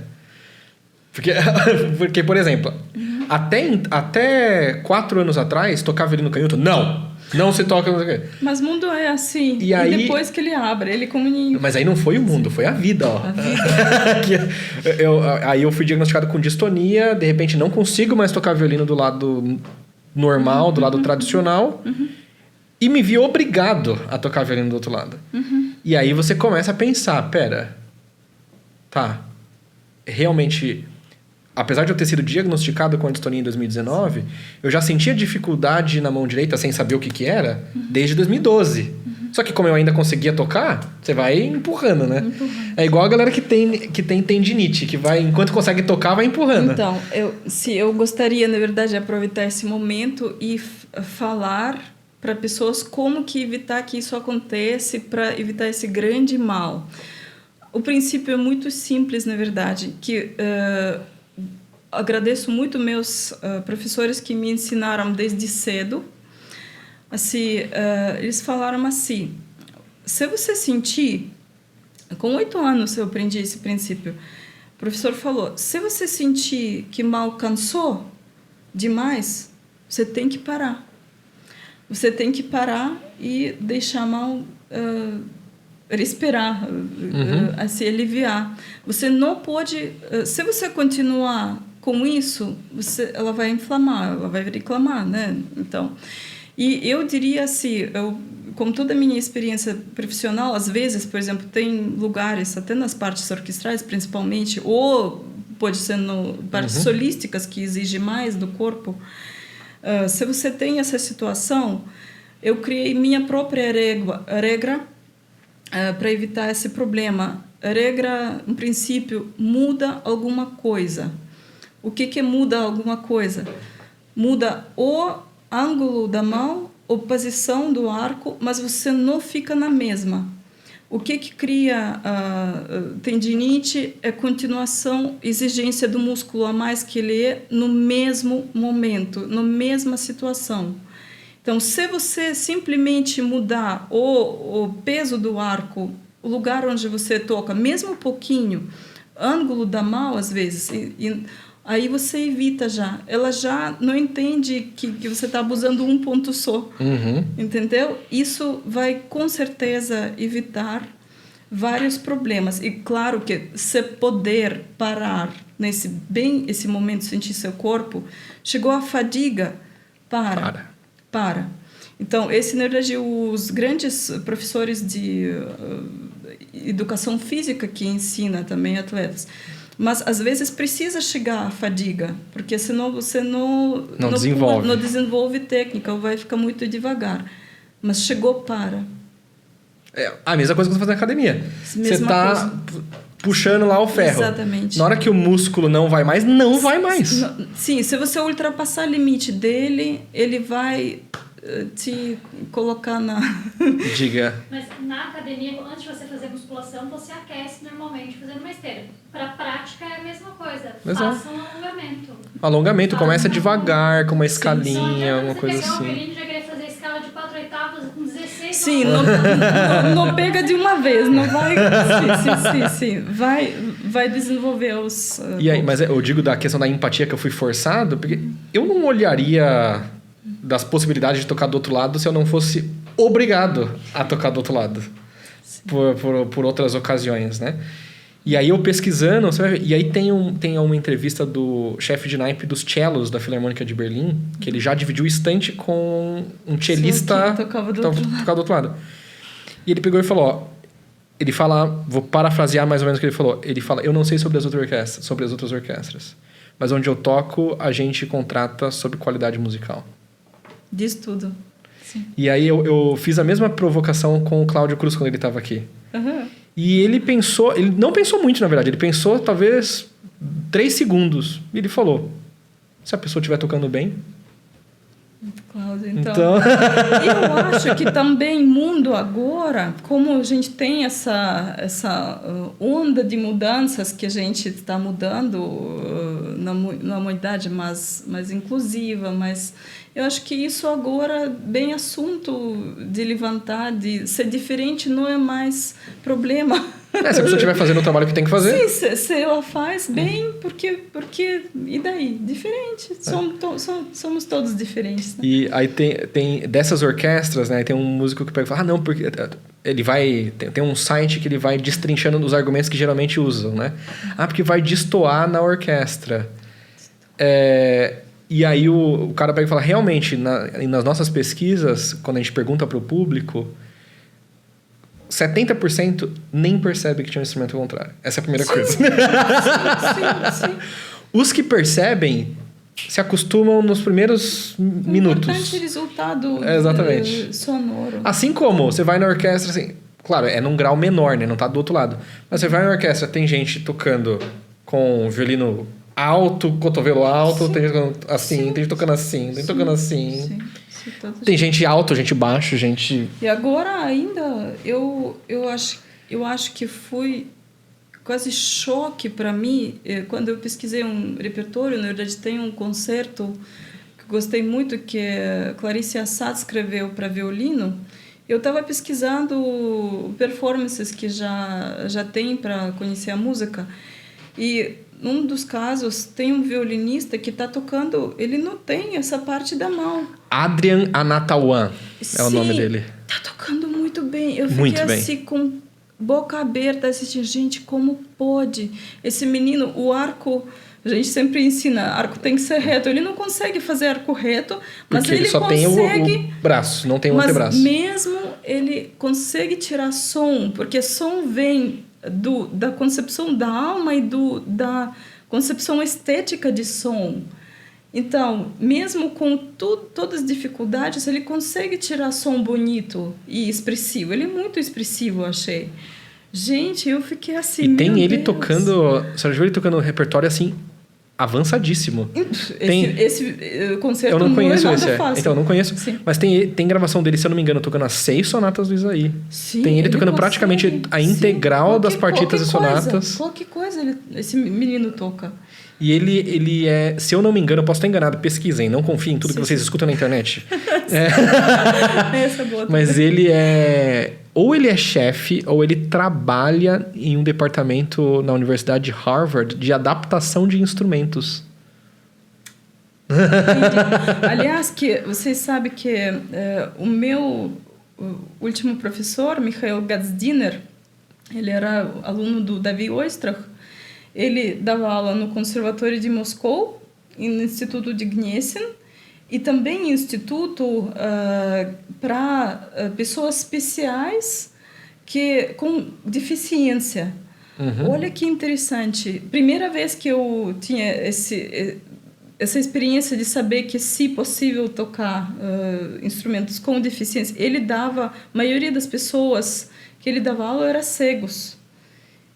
Porque, por exemplo, até 4 anos atrás, tocar violino canhoto, não se toca... Mas o mundo é assim. E aí, depois que ele abre, ele como... Mas aí não foi o mundo, foi a vida, ó. A vida. Aí eu fui diagnosticado com distonia, de repente não consigo mais tocar violino do lado normal, do lado tradicional, e me vi obrigado a tocar violino do outro lado. E aí você começa a pensar, realmente... Apesar de eu ter sido diagnosticado com a distonia em 2019, eu já sentia dificuldade na mão direita sem saber o que era desde 2012. Só que como eu ainda conseguia tocar, você vai empurrando, né? É igual a galera que tem tendinite, que vai, enquanto consegue tocar, vai empurrando. Então, eu gostaria, na verdade, de aproveitar esse momento e falar para pessoas como que evitar que isso aconteça, para evitar esse grande mal. O princípio é muito simples, na verdade, que... agradeço muito meus professores que me ensinaram desde cedo. Assim, eles falaram assim, se você sentir... Com 8 anos eu aprendi esse princípio. O professor falou, se você sentir que mal cansou demais, você tem que parar. Você tem que parar e deixar mal... respirar, se aliviar. Você não pode... Se você continuar com isso, ela vai inflamar, ela vai reclamar, né? Então, e eu diria assim, com toda a minha experiência profissional, às vezes, por exemplo, tem lugares, até nas partes orquestrais, principalmente, ou pode ser no partes solísticas, que exige mais do corpo. Se você tem essa situação, eu criei minha própria regra para evitar esse problema. A regra, no princípio, muda alguma coisa. O que muda alguma coisa? Muda o ângulo da mão, a posição do arco, mas você não fica na mesma. O que cria tendinite é continuação, exigência do músculo a mais que ele é no mesmo momento, na mesma situação. Então, se você simplesmente mudar o peso do arco, o lugar onde você toca, mesmo um pouquinho, ângulo da mão, às vezes, aí você evita já. Ela já não entende que você está abusando um ponto só. Entendeu? Isso vai, com certeza, evitar vários problemas. E, claro, que se poder parar esse momento, sentir seu corpo, chegou a fadiga, para. Então, na verdade, os grandes professores de educação física que ensina também atletas, mas às vezes precisa chegar à fadiga, porque senão você não desenvolve técnica, ou vai ficar muito devagar. Mas chegou, para. É a mesma coisa que você faz na academia. Você está puxando lá o ferro. Exatamente. Na hora que o músculo não vai mais, não vai mais. Sim, se você ultrapassar o limite dele, ele vai te colocar na... Diga. Mas na academia, antes de você fazer musculação, você aquece normalmente fazendo uma esteira. Para prática é a mesma coisa. Faça um alongamento. Alongamento, começa devagar, com uma escalinha, uma coisa assim. Você pegar um período e já querer fazer a escala de 4/8 com 16... Sim, não pega de uma vez, não vai... Sim. Vai desenvolver os... E aí, mas eu digo da questão da empatia que eu fui forçado, porque eu não olharia das possibilidades de tocar do outro lado se eu não fosse obrigado a tocar do outro lado. Por outras ocasiões, né? E aí eu pesquisando, você vai ver, e aí tem uma entrevista do chefe de naipe dos cellos da Filarmônica de Berlim, que ele já dividiu o estante com um cellista que tocava do outro lado. E ele pegou e falou, ó, ele fala, vou parafrasear mais ou menos o que ele falou, ele fala, eu não sei sobre as outras orquestras, mas onde eu toco, a gente contrata sobre qualidade musical. Diz tudo. Sim. E aí eu fiz a mesma provocação com o Cláudio Cruz quando ele estava aqui. E ele não pensou muito, na verdade, ele pensou talvez 3 segundos. E ele falou, se a pessoa estiver tocando bem... Cláudio, então... Eu acho que também mundo agora, como a gente tem essa onda de mudanças que a gente está mudando na humanidade mais inclusiva, mas eu acho que isso agora bem assunto de levantar, de ser diferente não é mais problema. Se a pessoa estiver fazendo o trabalho que tem que fazer... Sim, se ela faz bem, porque e daí? Diferente. Somos todos diferentes. Né? E aí tem dessas orquestras, né? Tem um músico que pega e fala, não, porque ele vai... Tem um site que ele vai destrinchando os argumentos que geralmente usam, né? Porque vai destoar na orquestra. E aí o cara pega e fala, realmente, nas nossas pesquisas, quando a gente pergunta para o público... 70% nem percebe que tinha um instrumento contrário. Essa é a primeira coisa. Sim. Os que percebem se acostumam nos primeiros minutos. Importante resultado sonoro. Assim como você vai na orquestra, assim, claro, é num grau menor, né? Não tá do outro lado. Mas você vai na orquestra, tem gente tocando com violino alto, cotovelo alto, tem gente tocando assim, tem gente tocando assim, tem gente tocando assim. Tem gente alto, gente baixo, gente... E agora ainda, eu acho que foi quase choque para mim, quando eu pesquisei um repertório, na verdade tem um concerto que eu gostei muito, que Clarice Assad escreveu para violino. Eu estava pesquisando performances que já tem para conhecer a música, e num dos casos tem um violinista que está tocando, ele não tem essa parte da mão. Adrian Anatawan é o nome dele. Tá tocando muito bem. Eu fiquei assim com boca aberta assistindo, gente, como pode? Esse menino, o arco, a gente sempre ensina, arco tem que ser reto. Ele não consegue fazer arco reto, mas porque ele só consegue, tem o braço, não tem o antebraço. Mas mesmo ele consegue tirar som, porque som vem da concepção da alma e da concepção estética de som. Então, mesmo com todas as dificuldades, ele consegue tirar som bonito e expressivo. Ele é muito expressivo, eu achei. Gente, eu fiquei assim, E tem ele tocando... Você já viu ele tocando um repertório assim avançadíssimo. Esse concerto eu não conheço não é esse. nada fácil. Então, eu não conheço. Sim. Mas tem gravação dele, se eu não me engano, tocando as 6 sonatas do Isaí. Sim, tem ele tocando praticamente a integral das partitas e sonatas. Qualquer coisa esse menino toca. E ele é... Se eu não me engano, eu posso estar enganado, pesquisem. Não confiem em tudo que vocês escutam na internet. Essa é boa. Mas ele é... Ou ele é chefe, ou ele trabalha em um departamento na Universidade de Harvard de adaptação de instrumentos. Entendi. Aliás, vocês sabem que o meu último professor, Mikhail Gazdiner, ele era aluno do Davi Oistrach. Ele dava aula no Conservatório de Moscou, no Instituto de Gniesin, e também instituto para pessoas especiais com deficiência. Uhum. Olha que interessante. Primeira vez que eu tinha essa experiência de saber que, se possível, tocar instrumentos com deficiência. Ele dava... A maioria das pessoas que ele dava aula eram cegos.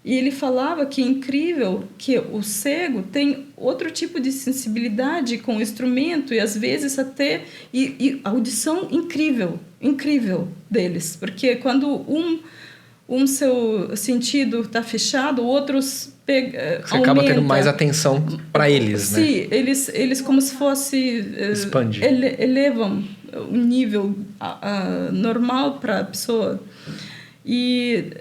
E ele falava que é incrível que o cego tem outro tipo de sensibilidade com o instrumento e, às vezes, até... E audição incrível deles. Porque quando seu sentido está fechado, outros você acaba tendo mais atenção para eles, né? Sim, eles como se fosse... Expande. Elevam o nível normal para a pessoa. E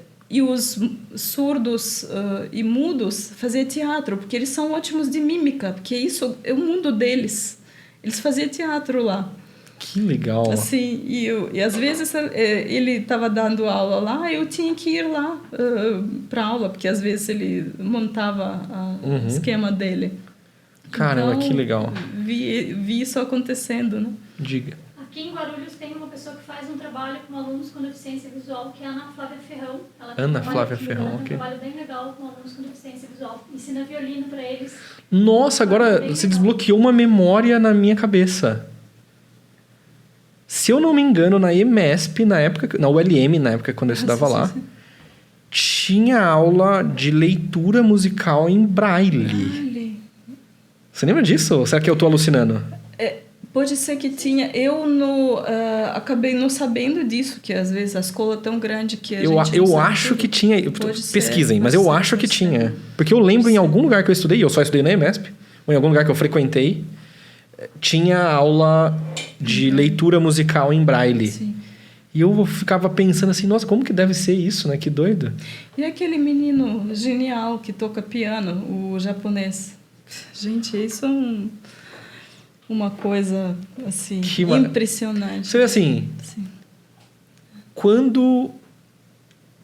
os surdos e mudos faziam teatro, porque eles são ótimos de mímica, porque isso é o mundo deles. Eles faziam teatro lá. Que legal. Assim, e às vezes ele estava dando aula lá, eu tinha que ir lá para aula, porque às vezes ele montava o esquema dele. Caramba, então, que legal. Vi isso acontecendo, né? Diga. Aqui em Guarulhos tem uma pessoa que faz um trabalho com alunos com deficiência visual, que é a Ana Flávia Ferrão. Ela tem um trabalho bem legal com alunos com deficiência visual. Ensina violino para eles. Nossa, agora você desbloqueou uma memória na minha cabeça. Se eu não me engano, na EMESP, na época, na ULM, na época quando eu estudava lá, tinha aula de leitura musical em braille. Você lembra disso? Ou será que eu estou alucinando? Pode ser que tinha. Eu acabei não sabendo disso, que às vezes a escola é tão grande que eu acho que tinha. Pesquisem, mas eu acho que tinha. Porque eu lembro em algum lugar que eu estudei, eu só estudei na EMESP, ou em algum lugar que eu frequentei, tinha aula de leitura musical em braille. Sim. E eu ficava pensando assim, nossa, como que deve ser isso, né? Que doido. E aquele menino genial que toca piano, o japonês. Gente, isso é uma coisa, assim, impressionante. Você vê assim, sim. Quando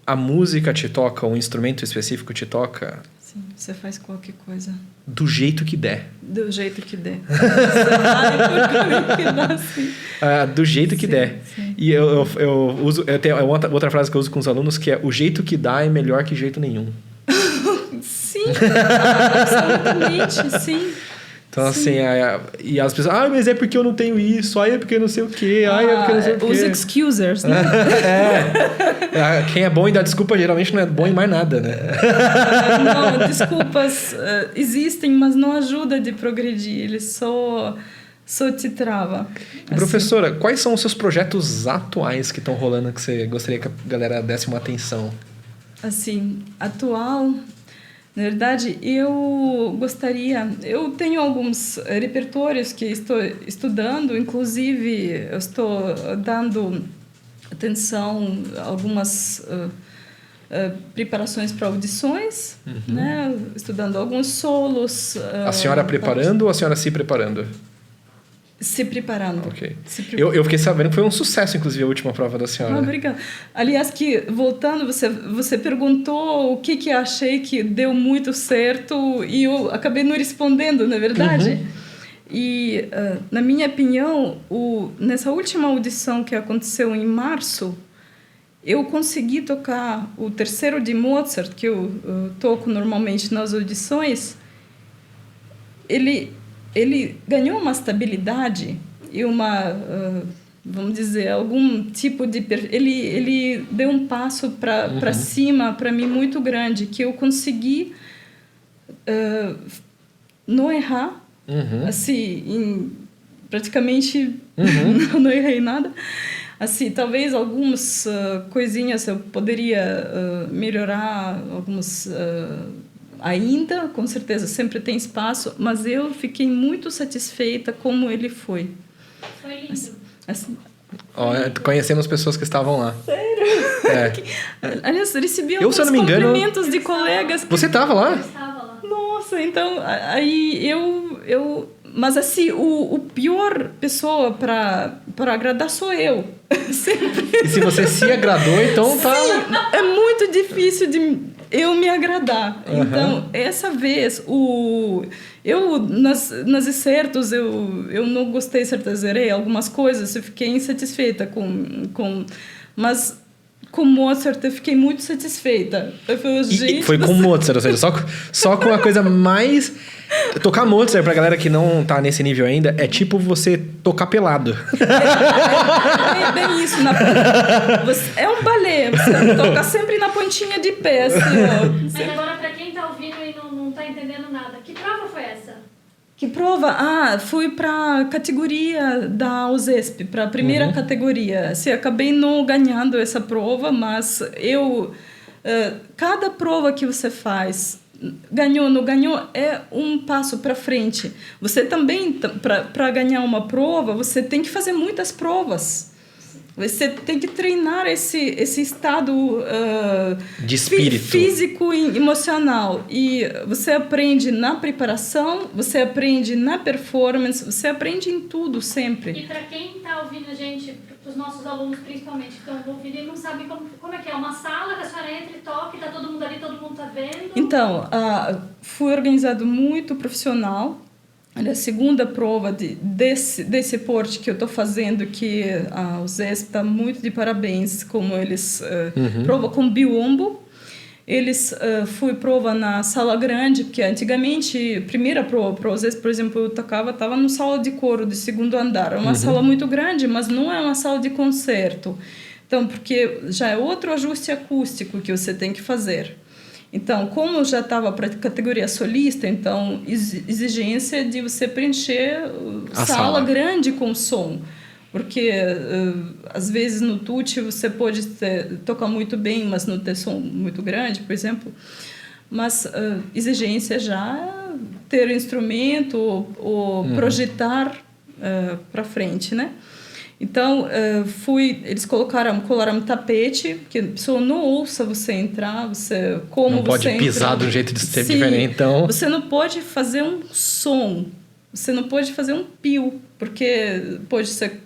a música te toca, um instrumento específico te toca... Sim, você faz qualquer coisa. Do jeito que der. Do jeito que der. Você vai por que dá, assim. Do jeito que der. Sim. E eu tenho outra frase que eu uso com os alunos, que é: o jeito que dá é melhor que jeito nenhum. Sim, absolutamente, sim. Então, assim, e as pessoas... mas é porque eu não tenho isso. É porque eu não sei o quê. É porque eu não sei o quê. Os excusers, né? Quem é bom em dar desculpa, geralmente não é bom em mais nada, né? Não, desculpas existem, mas não ajuda de progredir. Ele só te trava. E, professora, quais são os seus projetos atuais que estão rolando que você gostaria que a galera desse uma atenção? Assim, atual... Na verdade, eu tenho alguns repertórios que estou estudando, inclusive eu estou dando atenção a algumas preparações para audições, né? Estudando alguns solos. A senhora preparando ou a senhora se preparando? Se preparando. Ok. Eu fiquei sabendo que foi um sucesso, inclusive, a última prova da senhora. Obrigada. Aliás, voltando, você perguntou o que achei que deu muito certo e eu acabei não respondendo, na verdade. E, na minha opinião, nessa última audição que aconteceu em março, eu consegui tocar o terceiro de Mozart, que eu toco normalmente nas audições. Ele ganhou uma estabilidade e vamos dizer, algum tipo de... Ele deu um passo para cima, para mim, muito grande, que eu consegui não errar. Assim, praticamente não errei nada. Assim, talvez algumas coisinhas eu poderia melhorar, algumas ainda, com certeza, sempre tem espaço, mas eu fiquei muito satisfeita como ele foi. Foi lindo. Assim, conhecemos pessoas que estavam lá. Sério? Aliás, recebi alguns cumprimentos de colegas. Você estava lá? Eu estava lá. Nossa, então, aí eu... Mas assim, o pior pessoa para agradar sou eu. Sempre. E se você se agradou, então tá... Sim, é muito difícil de eu me agradar. Então, essa vez, nas excertos, eu não gostei, certas zerei algumas coisas, eu fiquei insatisfeita com mas... Com Mozart, eu fiquei muito satisfeita. Eu falei, gente, foi com Mozart, ou seja, só com a coisa mais... Tocar Mozart, pra galera que não tá nesse nível ainda, é tipo você tocar pelado. É bem isso. É um balé, você toca sempre na pontinha de pé. Assim, Mas agora, pra quem tá ouvindo e não tá entendendo nada, que prova foi essa? Que prova? Fui para categoria da USESP, para a primeira categoria. Assim, acabei não ganhando essa prova, mas cada prova que você faz, ganhou, não ganhou, é um passo para frente. Você também, para ganhar uma prova, você tem que fazer muitas provas. Você tem que treinar esse estado de espírito, físico e emocional. E você aprende na preparação, você aprende na performance, você aprende em tudo, sempre. E para quem está ouvindo a gente, para os nossos alunos principalmente, que estão ouvindo e não sabem como é que é, uma sala que a senhora entra e toca, está todo mundo ali, todo mundo está vendo? Então, fui organizado muito profissional. A segunda prova desse porte que eu estou fazendo, que a USESP está muito de parabéns, como eles prova com biombo. Eles fui prova na sala grande, porque antigamente, primeira prova para a USESP, por exemplo, eu estava numa sala de coro de segundo andar. É uma sala muito grande, mas não é uma sala de concerto. Então, porque já é outro ajuste acústico que você tem que fazer. Então, como eu já estava para a categoria solista, então, exigência de você preencher a sala grande com som. Porque, às vezes, no tutti você pode tocar muito bem, mas não ter som muito grande, por exemplo. Mas exigência já é ter instrumento ou projetar para frente, né? Então, eles colaram tapete, que a pessoa não ouça você entrar, como não pode você pisar entra. de um jeito diferente, então... Você não pode fazer um som, você não pode fazer um pio, porque pode ser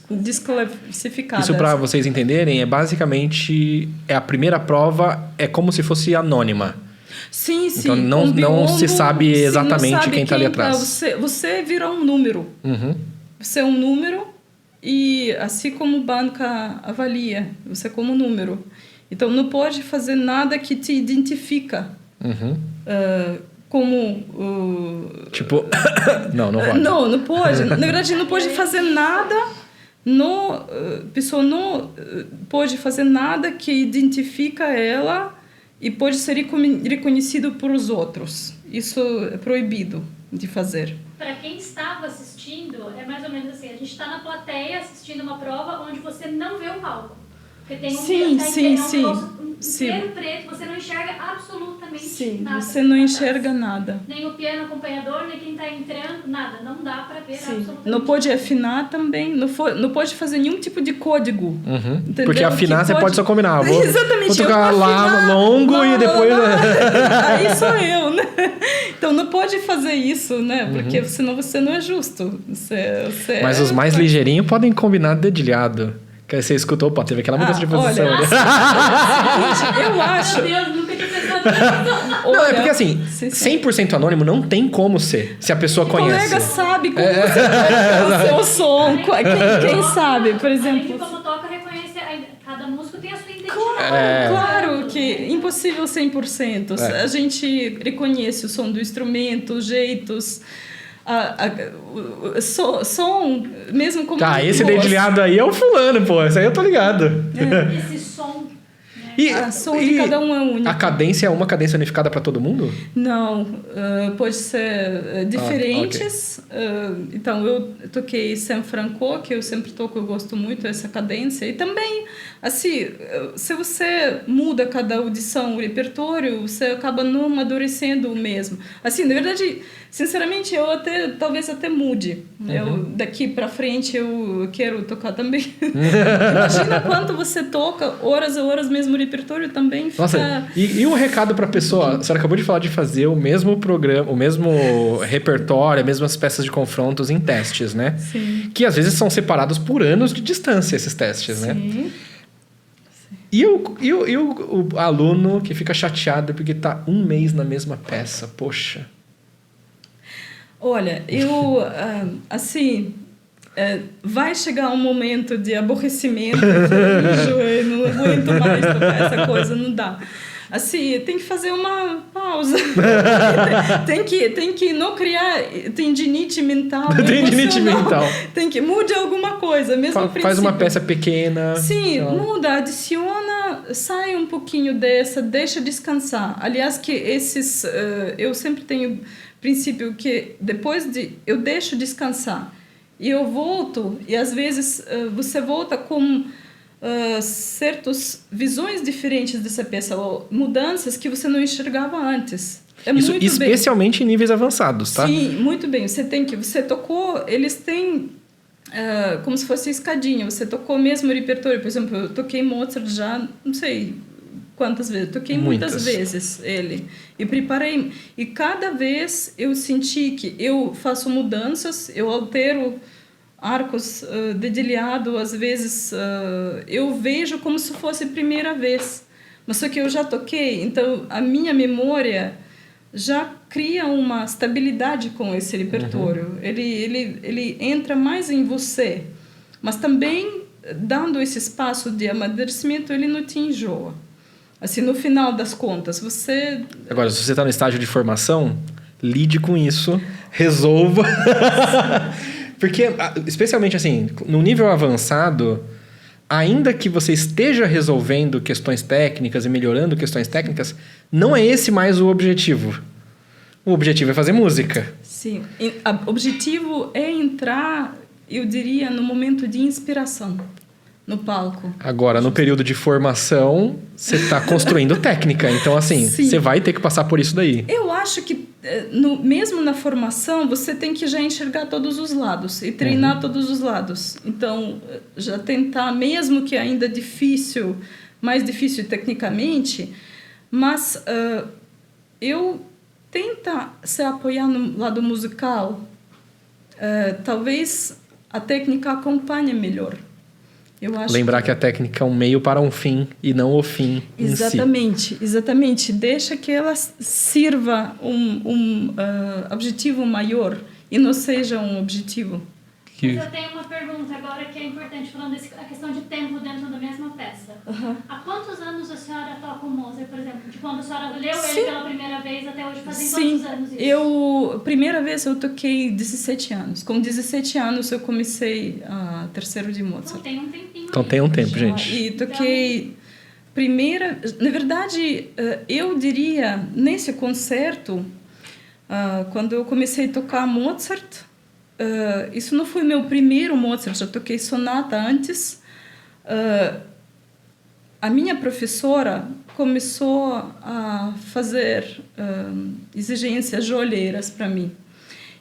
desclassificado. Isso, para vocês entenderem, basicamente a primeira prova é como se fosse anônima. Sim. Então não se sabe exatamente quem está ali atrás. Você vira um número. Você é um número e assim como banca avalia, você é como número. Então, não pode fazer nada que te identifica como... Tipo, não pode. Não pode. Na verdade, não pode fazer nada... pessoa não pode fazer nada que identifica ela e pode ser reconhecido por os outros. Isso é proibido de fazer. Para quem estava assistindo, é mais ou menos assim, a gente está na plateia assistindo uma prova onde você não vê o palco. Porque tem um inteiro preto, você não enxerga absolutamente nada. Você não enxerga nada. Nem o piano acompanhador, nem quem está entrando, nada. Não dá para ver absolutamente. Não pode afinar também, não pode fazer nenhum tipo de código. Porque afinar você pode só combinar. Exatamente. Vou tocar lá longo e depois... Aí sou eu, né? Então não pode fazer isso, né? Porque senão você não é justo. Mas os mais ligeirinhos podem combinar dedilhado. Que você escutou, pô, teve aquela mudança de posição. Olha, eu acho... Meu Deus, nunca tinha pensado nisso. Não, é porque assim, 100% anônimo não tem como ser, se a pessoa conhece. O colega sabe como você toca o seu som. Quem sabe, por exemplo... Como toca, reconhece... Cada músico tem a sua identidade. Claro que impossível 100%. A gente reconhece o som do instrumento, os jeitos... som, mesmo como... Tá, esse dedilhado aí é o fulano, pô. Esse aí eu tô ligado. Esse som, né, A som de cada um é única. A cadência é uma cadência unificada para todo mundo? Não, pode ser diferentes. Okay. Então, eu toquei Sam Franco, que eu sempre toco, eu gosto muito dessa cadência. E também, assim, se você muda cada audição, o repertório, você acaba não amadurecendo o mesmo. Assim, na verdade, sinceramente, eu talvez até mude. Eu, daqui para frente, eu quero tocar também. Imagina quanto você toca, horas e horas mesmo, o repertório também fica... Nossa, e um recado para a pessoa, você acabou de falar de fazer o mesmo programa, o mesmo repertório, as mesmas peças de confrontos em testes, né? Sim. Que às vezes são separados por anos de distância, esses testes, Sim. né? E o aluno que fica chateado porque tá um mês na mesma peça, poxa... Olha, eu, assim, vai chegar um momento de aborrecimento, eu não aguento mais tocar essa coisa, não dá. Assim, tem que fazer uma pausa. tem que não criar tendinite mental. Tendinite mental. Tem que mudar alguma coisa, mesmo faz uma peça pequena. Sim, muda, adiciona, sai um pouquinho dessa, deixa descansar. Aliás, que esses... eu sempre tenho... princípio que depois eu deixo descansar e eu volto, e às vezes você volta com certas visões diferentes dessa peça, ou mudanças que você não enxergava antes. Isso muito especialmente bem. Em níveis avançados, tá? Sim, muito bem. Você tocou, eles têm como se fosse escadinha, você tocou mesmo o repertório. Por exemplo, eu toquei Mozart já, não sei... quantas vezes? Toquei muitas vezes ele. E preparei. E cada vez eu senti que eu faço mudanças, eu altero arcos dedilhado, às vezes eu vejo como se fosse a primeira vez. Mas só que eu já toquei, então a minha memória já cria uma estabilidade com esse repertório. Ele entra mais em você. Mas também, dando esse espaço de amadurecimento, ele não te enjoa. Assim, no final das contas, você... Agora, se você está no estágio de formação, lide com isso, resolva. Porque, especialmente assim, no nível avançado, ainda que você esteja resolvendo questões técnicas e melhorando questões técnicas, não é esse mais o objetivo. O objetivo é fazer música. Sim. O objetivo é entrar, eu diria, no momento de inspiração. No palco. Agora, no período de formação, você está construindo técnica. Então, assim, sim, você vai ter que passar por isso daí. Eu acho que, mesmo na formação, você tem que já enxergar todos os lados e treinar todos os lados. Então, já tentar, mesmo que ainda difícil, mais difícil tecnicamente, mas eu tento se apoiar no lado musical. Talvez a técnica acompanhe melhor. Lembrar que a técnica é um meio para um fim e não o fim exatamente, em si. Exatamente. Deixa que ela sirva um objetivo maior e não seja um objetivo. Mas eu tenho uma pergunta agora que é importante, falando a questão de tempo dentro da mesma peça. Há quantos anos a senhora toca o Mozart, por exemplo? De quando a senhora leu ele pela primeira vez até hoje, fazem quantos anos isso? Primeira vez eu toquei 17 anos. Com 17 anos eu comecei a terceiro de Mozart. Então tem um tempinho. Então tem um tempo, gente. E toquei primeira... Na verdade, eu diria, nesse concerto, quando eu comecei a tocar Mozart... isso não foi meu primeiro Mozart, já toquei sonata antes. A minha professora começou a fazer exigências joalheiras para mim.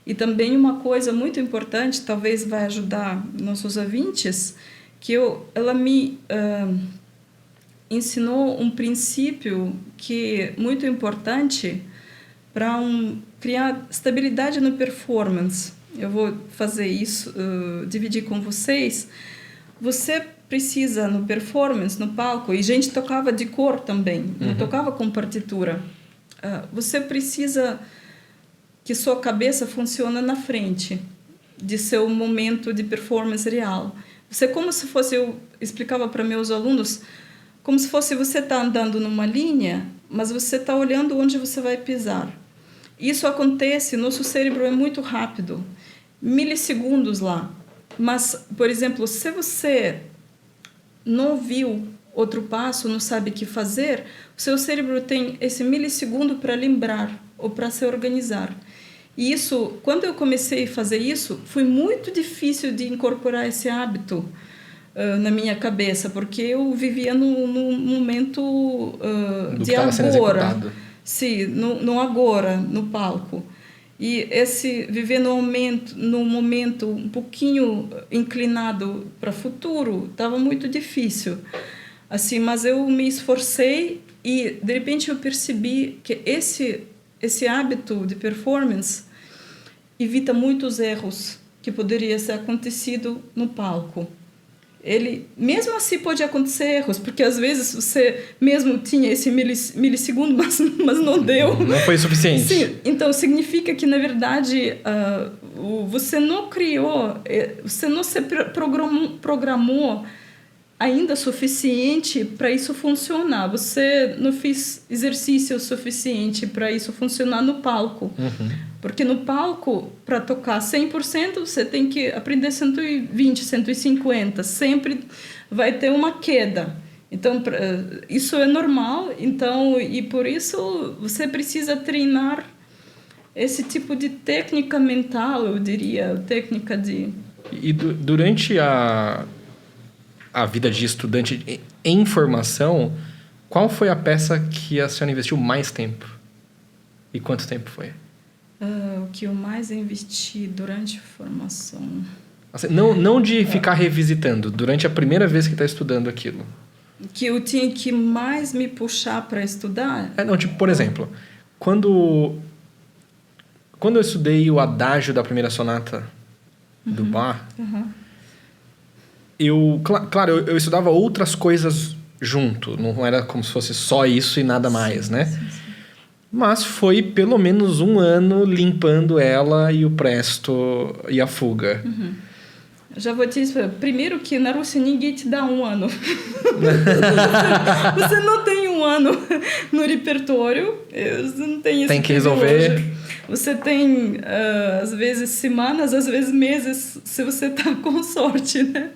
E também uma coisa muito importante, talvez vai ajudar nossos ouvintes, que ela me ensinou um princípio que é muito importante para criar estabilidade no performance. Eu vou fazer isso, dividir com vocês. Você precisa, no performance, no palco, e a gente tocava de cor também, não tocava com partitura. Você precisa que sua cabeça funcione na frente de seu momento de performance real. Você, como se fosse, eu explicava para meus alunos, como se fosse você está andando numa linha, mas você está olhando onde você vai pisar. Isso acontece, nosso cérebro é muito rápido, milissegundos lá. Mas, por exemplo, se você não viu outro passo, não sabe o que fazer, o seu cérebro tem esse milissegundo para lembrar ou para se organizar. E isso, quando eu comecei a fazer isso, foi muito difícil de incorporar esse hábito na minha cabeça, porque eu vivia no momento de agora. Sim, no agora, no palco. E esse viver no momento um pouquinho inclinado para o futuro estava muito difícil. Assim, mas eu me esforcei e de repente eu percebi que esse hábito de performance evita muitos erros que poderiam ter acontecido no palco. Ele, mesmo assim, pode acontecer erros, porque às vezes você mesmo tinha esse milissegundo, mas não deu. Não foi suficiente. Sim, então significa que, na verdade, você não criou, você não se programou ainda suficiente para isso funcionar. Você não fez exercício suficiente para isso funcionar no palco. Porque no palco, para tocar 100%, você tem que aprender 120, 150. Sempre vai ter uma queda. Então, isso é normal. Então, e por isso, você precisa treinar esse tipo de técnica mental, eu diria, técnica de... E durante a vida de estudante em formação, qual foi a peça que a senhora investiu mais tempo? E quanto tempo foi? O que eu mais investi durante a formação... Assim, não de ficar revisitando, durante a primeira vez que está estudando aquilo. Que eu tinha que mais me puxar para estudar? Não, tipo, por exemplo, quando eu estudei o adágio da primeira sonata do Bach, eu estudava outras coisas junto, não era como se fosse só isso e nada mais, né? Sim. Mas foi pelo menos 1 ano limpando ela e o presto e a fuga. Já vou te dizer, primeiro que na Rússia ninguém te dá 1 ano. Você não tem 1 ano no repertório, você não tem isso. Tem que resolver. Hoje. Você tem, às vezes, semanas, às vezes meses, se você está com sorte, né?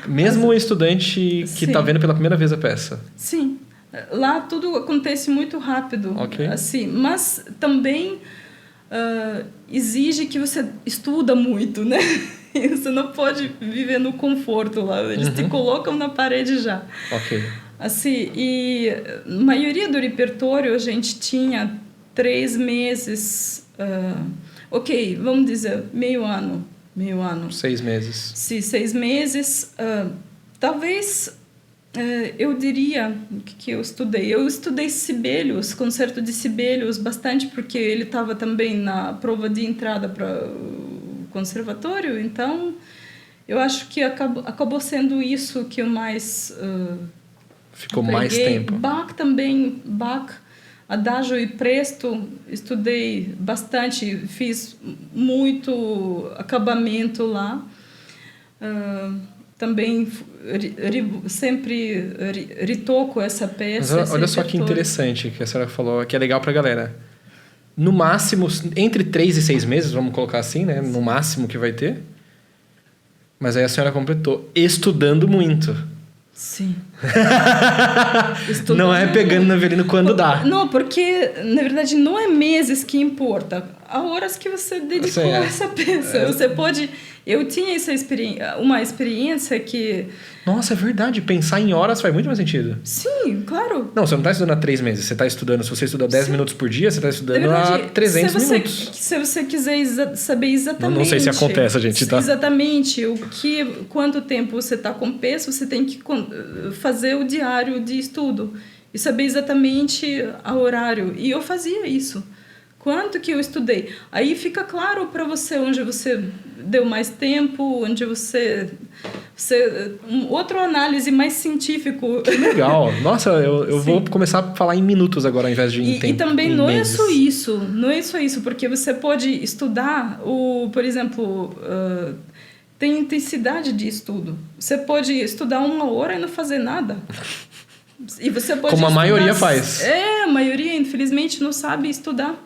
Mesmo o estudante que está vendo pela primeira vez a peça? Sim. Lá tudo acontece muito rápido. Assim, mas também exige que você estuda muito, né? Você não pode viver no conforto lá. Eles te colocam na parede já. Assim, e a maioria do repertório a gente tinha 3 meses, vamos dizer, meio ano. 6 meses. Sim, 6 meses. Talvez, eu diria que eu estudei. Eu estudei Sibelius, concerto de Sibelius, bastante, porque ele estava também na prova de entrada para o conservatório. Então, eu acho que acabou sendo isso que eu mais... Ficou mais tempo. Bach também, Adagio e Presto, estudei bastante, fiz muito acabamento lá. Também sempre retoco essa peça. Mas olha só que interessante que a senhora falou, que é legal pra galera. No máximo, entre 3 e 6 meses, vamos colocar assim, né? No máximo que vai ter. Mas aí a senhora completou, estudando muito. Sim. Não é pegando no violino quando dá. Não, porque, na verdade, não é meses que importa. Há horas que você dedicou a essa peça. Você pode... Eu tinha uma experiência que... Nossa, é verdade. Pensar em horas faz muito mais sentido. Sim, claro. Não, você não está estudando há 3 meses. Você está estudando... Se você estuda 10 minutos por dia, você está estudando verdade, há 300 minutos. Se você quiser saber exatamente... Não sei se acontece, gente. Tá? Exatamente. Quanto tempo você está com peça, você tem que fazer o diário de estudo. E saber exatamente o horário. E eu fazia isso. Quanto que eu estudei. Aí fica claro para você onde você deu mais tempo, onde você outra análise mais científico. Que legal. Nossa, eu vou começar a falar em minutos agora, ao invés de em tempo. E também não é só isso. Não é só isso, porque você pode estudar, por exemplo, tem intensidade de estudo. Você pode estudar 1 hora e não fazer nada. E você pode como a maioria faz. A maioria, infelizmente, não sabe estudar.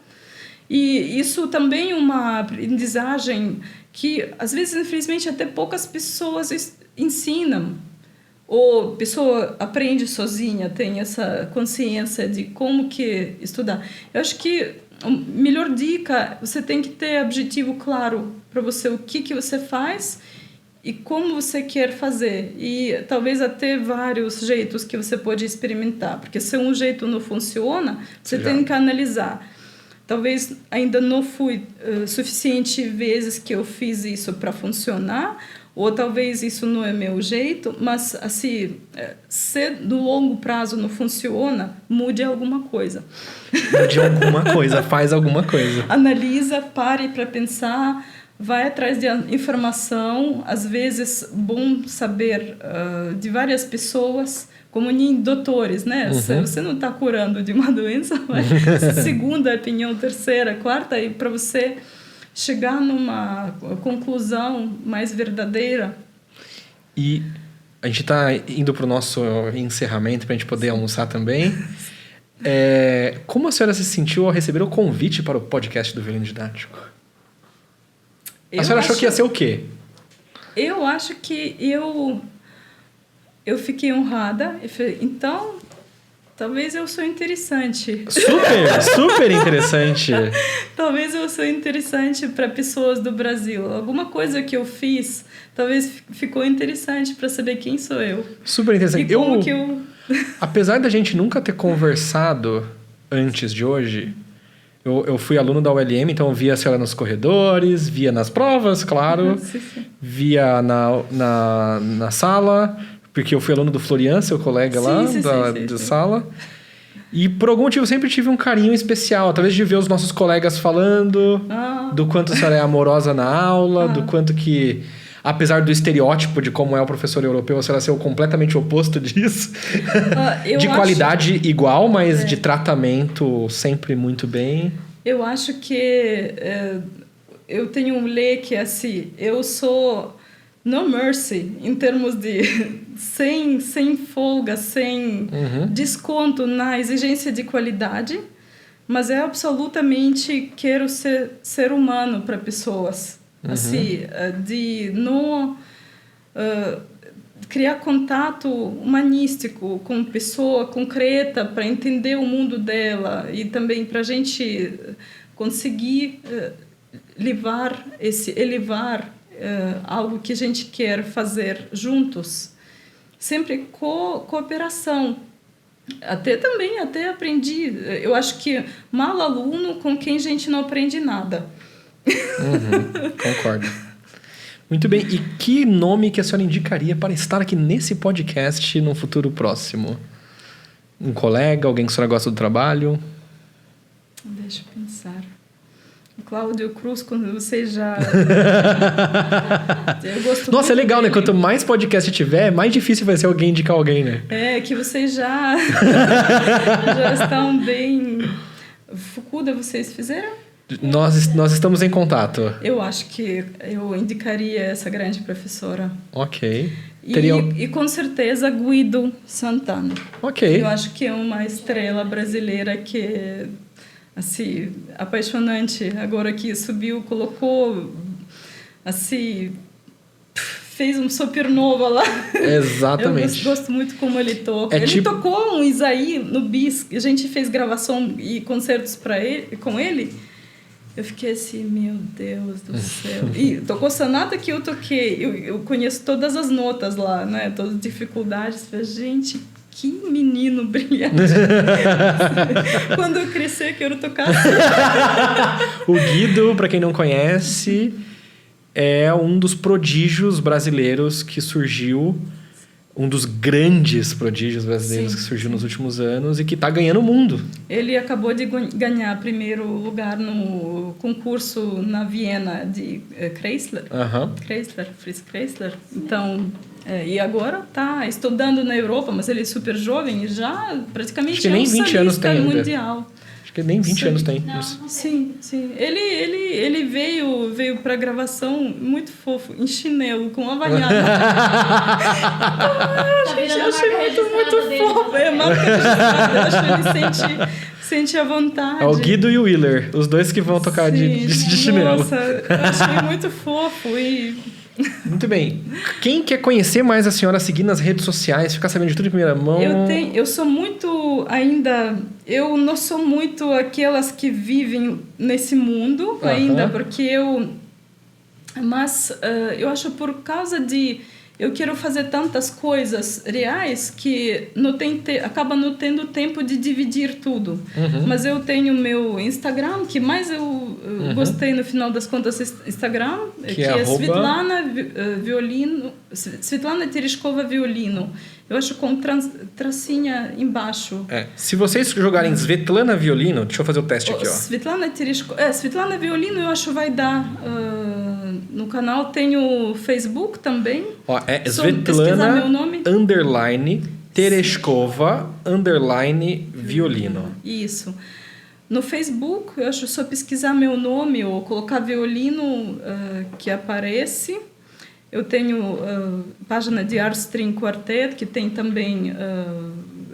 E isso também é uma aprendizagem que, às vezes, infelizmente, até poucas pessoas ensinam. ou a pessoa aprende sozinha, tem essa consciência de como que estudar. Eu acho que a melhor dica, você tem que ter objetivo claro para você, o que você faz e como você quer fazer. E talvez até vários jeitos que você pode experimentar, porque se um jeito não funciona, você tem que analisar. Talvez ainda não fui suficiente vezes que eu fiz isso para funcionar, ou talvez isso não é meu jeito, mas assim, se no longo prazo não funciona, mude alguma coisa. Mude alguma coisa, faz alguma coisa. Analisa, pare para pensar, vai atrás de informação, às vezes bom saber de várias pessoas, como nem doutores, né? Se você não está curando de uma doença, mas segunda opinião, terceira, quarta, e para você chegar numa conclusão mais verdadeira. E a gente está indo para o nosso encerramento para a gente poder almoçar também. Como a senhora se sentiu ao receber o convite para o podcast do Violino Didático? A senhora achou que ia ser o quê? Eu acho que eu fiquei honrada. Eu falei, então, talvez eu sou interessante. Super interessante. Talvez eu sou interessante para pessoas do Brasil. Alguma coisa que eu fiz, talvez ficou interessante para saber quem sou eu. Super interessante. E como que eu... Apesar da gente nunca ter conversado antes de hoje, eu fui aluno da ULM, então eu via a senhora nos corredores, via nas provas, claro, sim. Via na sala, porque eu fui aluno do Florian, seu colega da sala. E por algum motivo eu sempre tive um carinho especial, talvez de ver os nossos colegas falando, do quanto a senhora é amorosa na aula, do quanto que, apesar do estereótipo de como é o professor europeu, a senhora ser o completamente oposto disso. De qualidade igual, mas de tratamento sempre muito bem. Eu acho que eu tenho um leque assim, eu sou no mercy, em termos de sem folga, sem desconto na exigência de qualidade, mas absolutamente quero ser humano para pessoas. Assim, de não criar contato humanístico com pessoa concreta para entender o mundo dela e também para a gente conseguir elevar algo que a gente quer fazer juntos, sempre cooperação. Até aprendi. Eu acho que mal aluno com quem a gente não aprende nada. Concordo. Muito bem. E que nome que a senhora indicaria para estar aqui nesse podcast no futuro próximo? Um colega, alguém que a senhora gosta do trabalho? Deixa eu pensar. Cláudio Cruz, quando você já... Eu gosto. Nossa, é legal, dele. né? Quanto mais podcast tiver, mais difícil vai ser alguém indicar alguém, né? Que vocês já estão bem... Fukuda, vocês fizeram? Nós estamos em contato. Eu acho que eu indicaria essa grande professora. Ok. E com certeza Guido Santana. Ok. Eu acho que é uma estrela brasileira que... assim, apaixonante. Agora que subiu, colocou, assim, fez um supernova lá. Exatamente. Eu gosto muito como ele toca. Ele tocou um Isaí no BIS, a gente fez gravação e concertos com ele. Eu fiquei assim, meu Deus do céu. E tocou sonata que eu toquei. Eu conheço todas as notas lá, né? Todas as dificuldades. Falei, gente, que menino brilhante. Quando eu crescer, quero tocar assim. O Guido, para quem não conhece, é um dos prodígios brasileiros que surgiu, um dos grandes prodígios brasileiros que surgiu nos últimos anos e que está ganhando o mundo. Ele acabou de ganhar primeiro lugar no concurso na Viena de Kreisler. Fritz Kreisler. Então... e agora está estudando na Europa, mas ele é super jovem e já praticamente nem 20 anos tem mundial. Acho que nem 20 anos tem. Não. Sim. Ele veio para a gravação muito fofo, em chinelo, com uma banhada. Eu achei muito fofo. É marca registrada. Eu acho que ele sente a vontade. É o Guido e o Willer, os dois que vão tocar de chinelo. Nossa, eu achei muito fofo e... Muito bem. Quem quer conhecer mais a senhora, seguir nas redes sociais, ficar sabendo de tudo em primeira mão? Eu sou muito ainda... Eu não sou muito aquelas que vivem nesse mundo ainda, porque Mas eu acho por causa de... Eu quero fazer tantas coisas reais que acaba não tendo tempo de dividir tudo. Mas eu tenho meu Instagram, que mais eu gostei no final das contas, Instagram, que é Svetlana Violino, Svetlana Tereshkova Violino. Eu acho com tracinha embaixo. Se vocês jogarem Svetlana Violino, deixa eu fazer o teste aqui, ó. Svetlana Violino, eu acho vai dar... no canal tem o Facebook também. Ó, é Svetlana _ Tereshkova _ Violino. Isso. No Facebook, eu acho só pesquisar meu nome ou colocar violino que aparece. Eu tenho página de Art String Quartet, que tem também...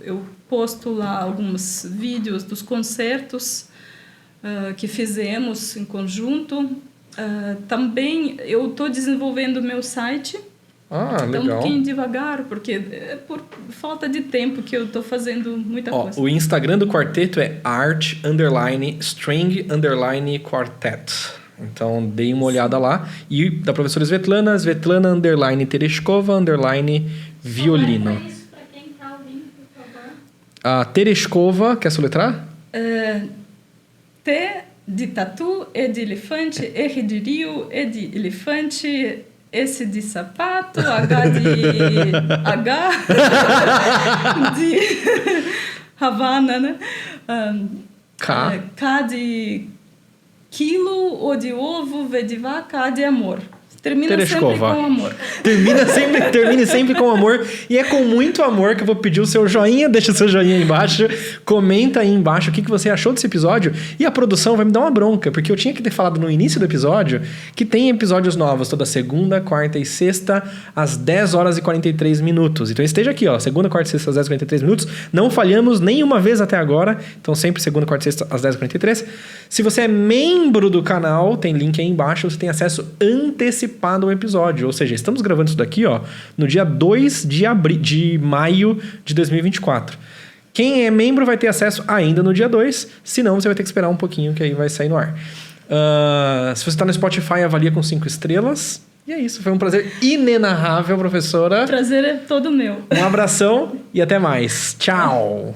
eu posto lá alguns vídeos dos concertos que fizemos em conjunto. Também eu estou desenvolvendo meu site. Legal. Um pouquinho devagar, porque é por falta de tempo que eu estou fazendo muita coisa. O Instagram do quarteto é art _ string _ quartet. Então, dei uma olhada lá. E da professora Svetlana _ Tereshkova _ Violino. Isso para quem está ouvindo, por favor. A Tereshkova, quer soletrar? T de tatu, E de elefante, R de rio, E de elefante, S de sapato, H de Havana, né? K de quilo, O de ovo, V de vaca, A de amor. Termina Tereshkova. sempre com amor. Termine sempre com amor. E é com muito amor que eu vou pedir o seu joinha. Deixa o seu joinha aí embaixo. Comenta aí embaixo o que você achou desse episódio. E a produção vai me dar uma bronca, porque eu tinha que ter falado no início do episódio que tem episódios novos toda segunda, quarta e sexta, às 10 horas e 43 minutos. Então esteja aqui, ó. Segunda, quarta e sexta, às 10 e 43 minutos. Não falhamos nenhuma vez até agora. Então sempre segunda, quarta e sexta, às 10 e 43. Se você é membro do canal, tem link aí embaixo. Você tem acesso antecipado ao episódio, ou seja, estamos gravando isso daqui, ó, no dia 2 de maio de 2024. Quem é membro vai ter acesso ainda no dia 2, senão você vai ter que esperar um pouquinho que aí vai sair no ar. Se você está no Spotify, avalia com 5 estrelas. E é isso, foi um prazer inenarrável, professora. O prazer é todo meu. Um abração e até mais. Tchau!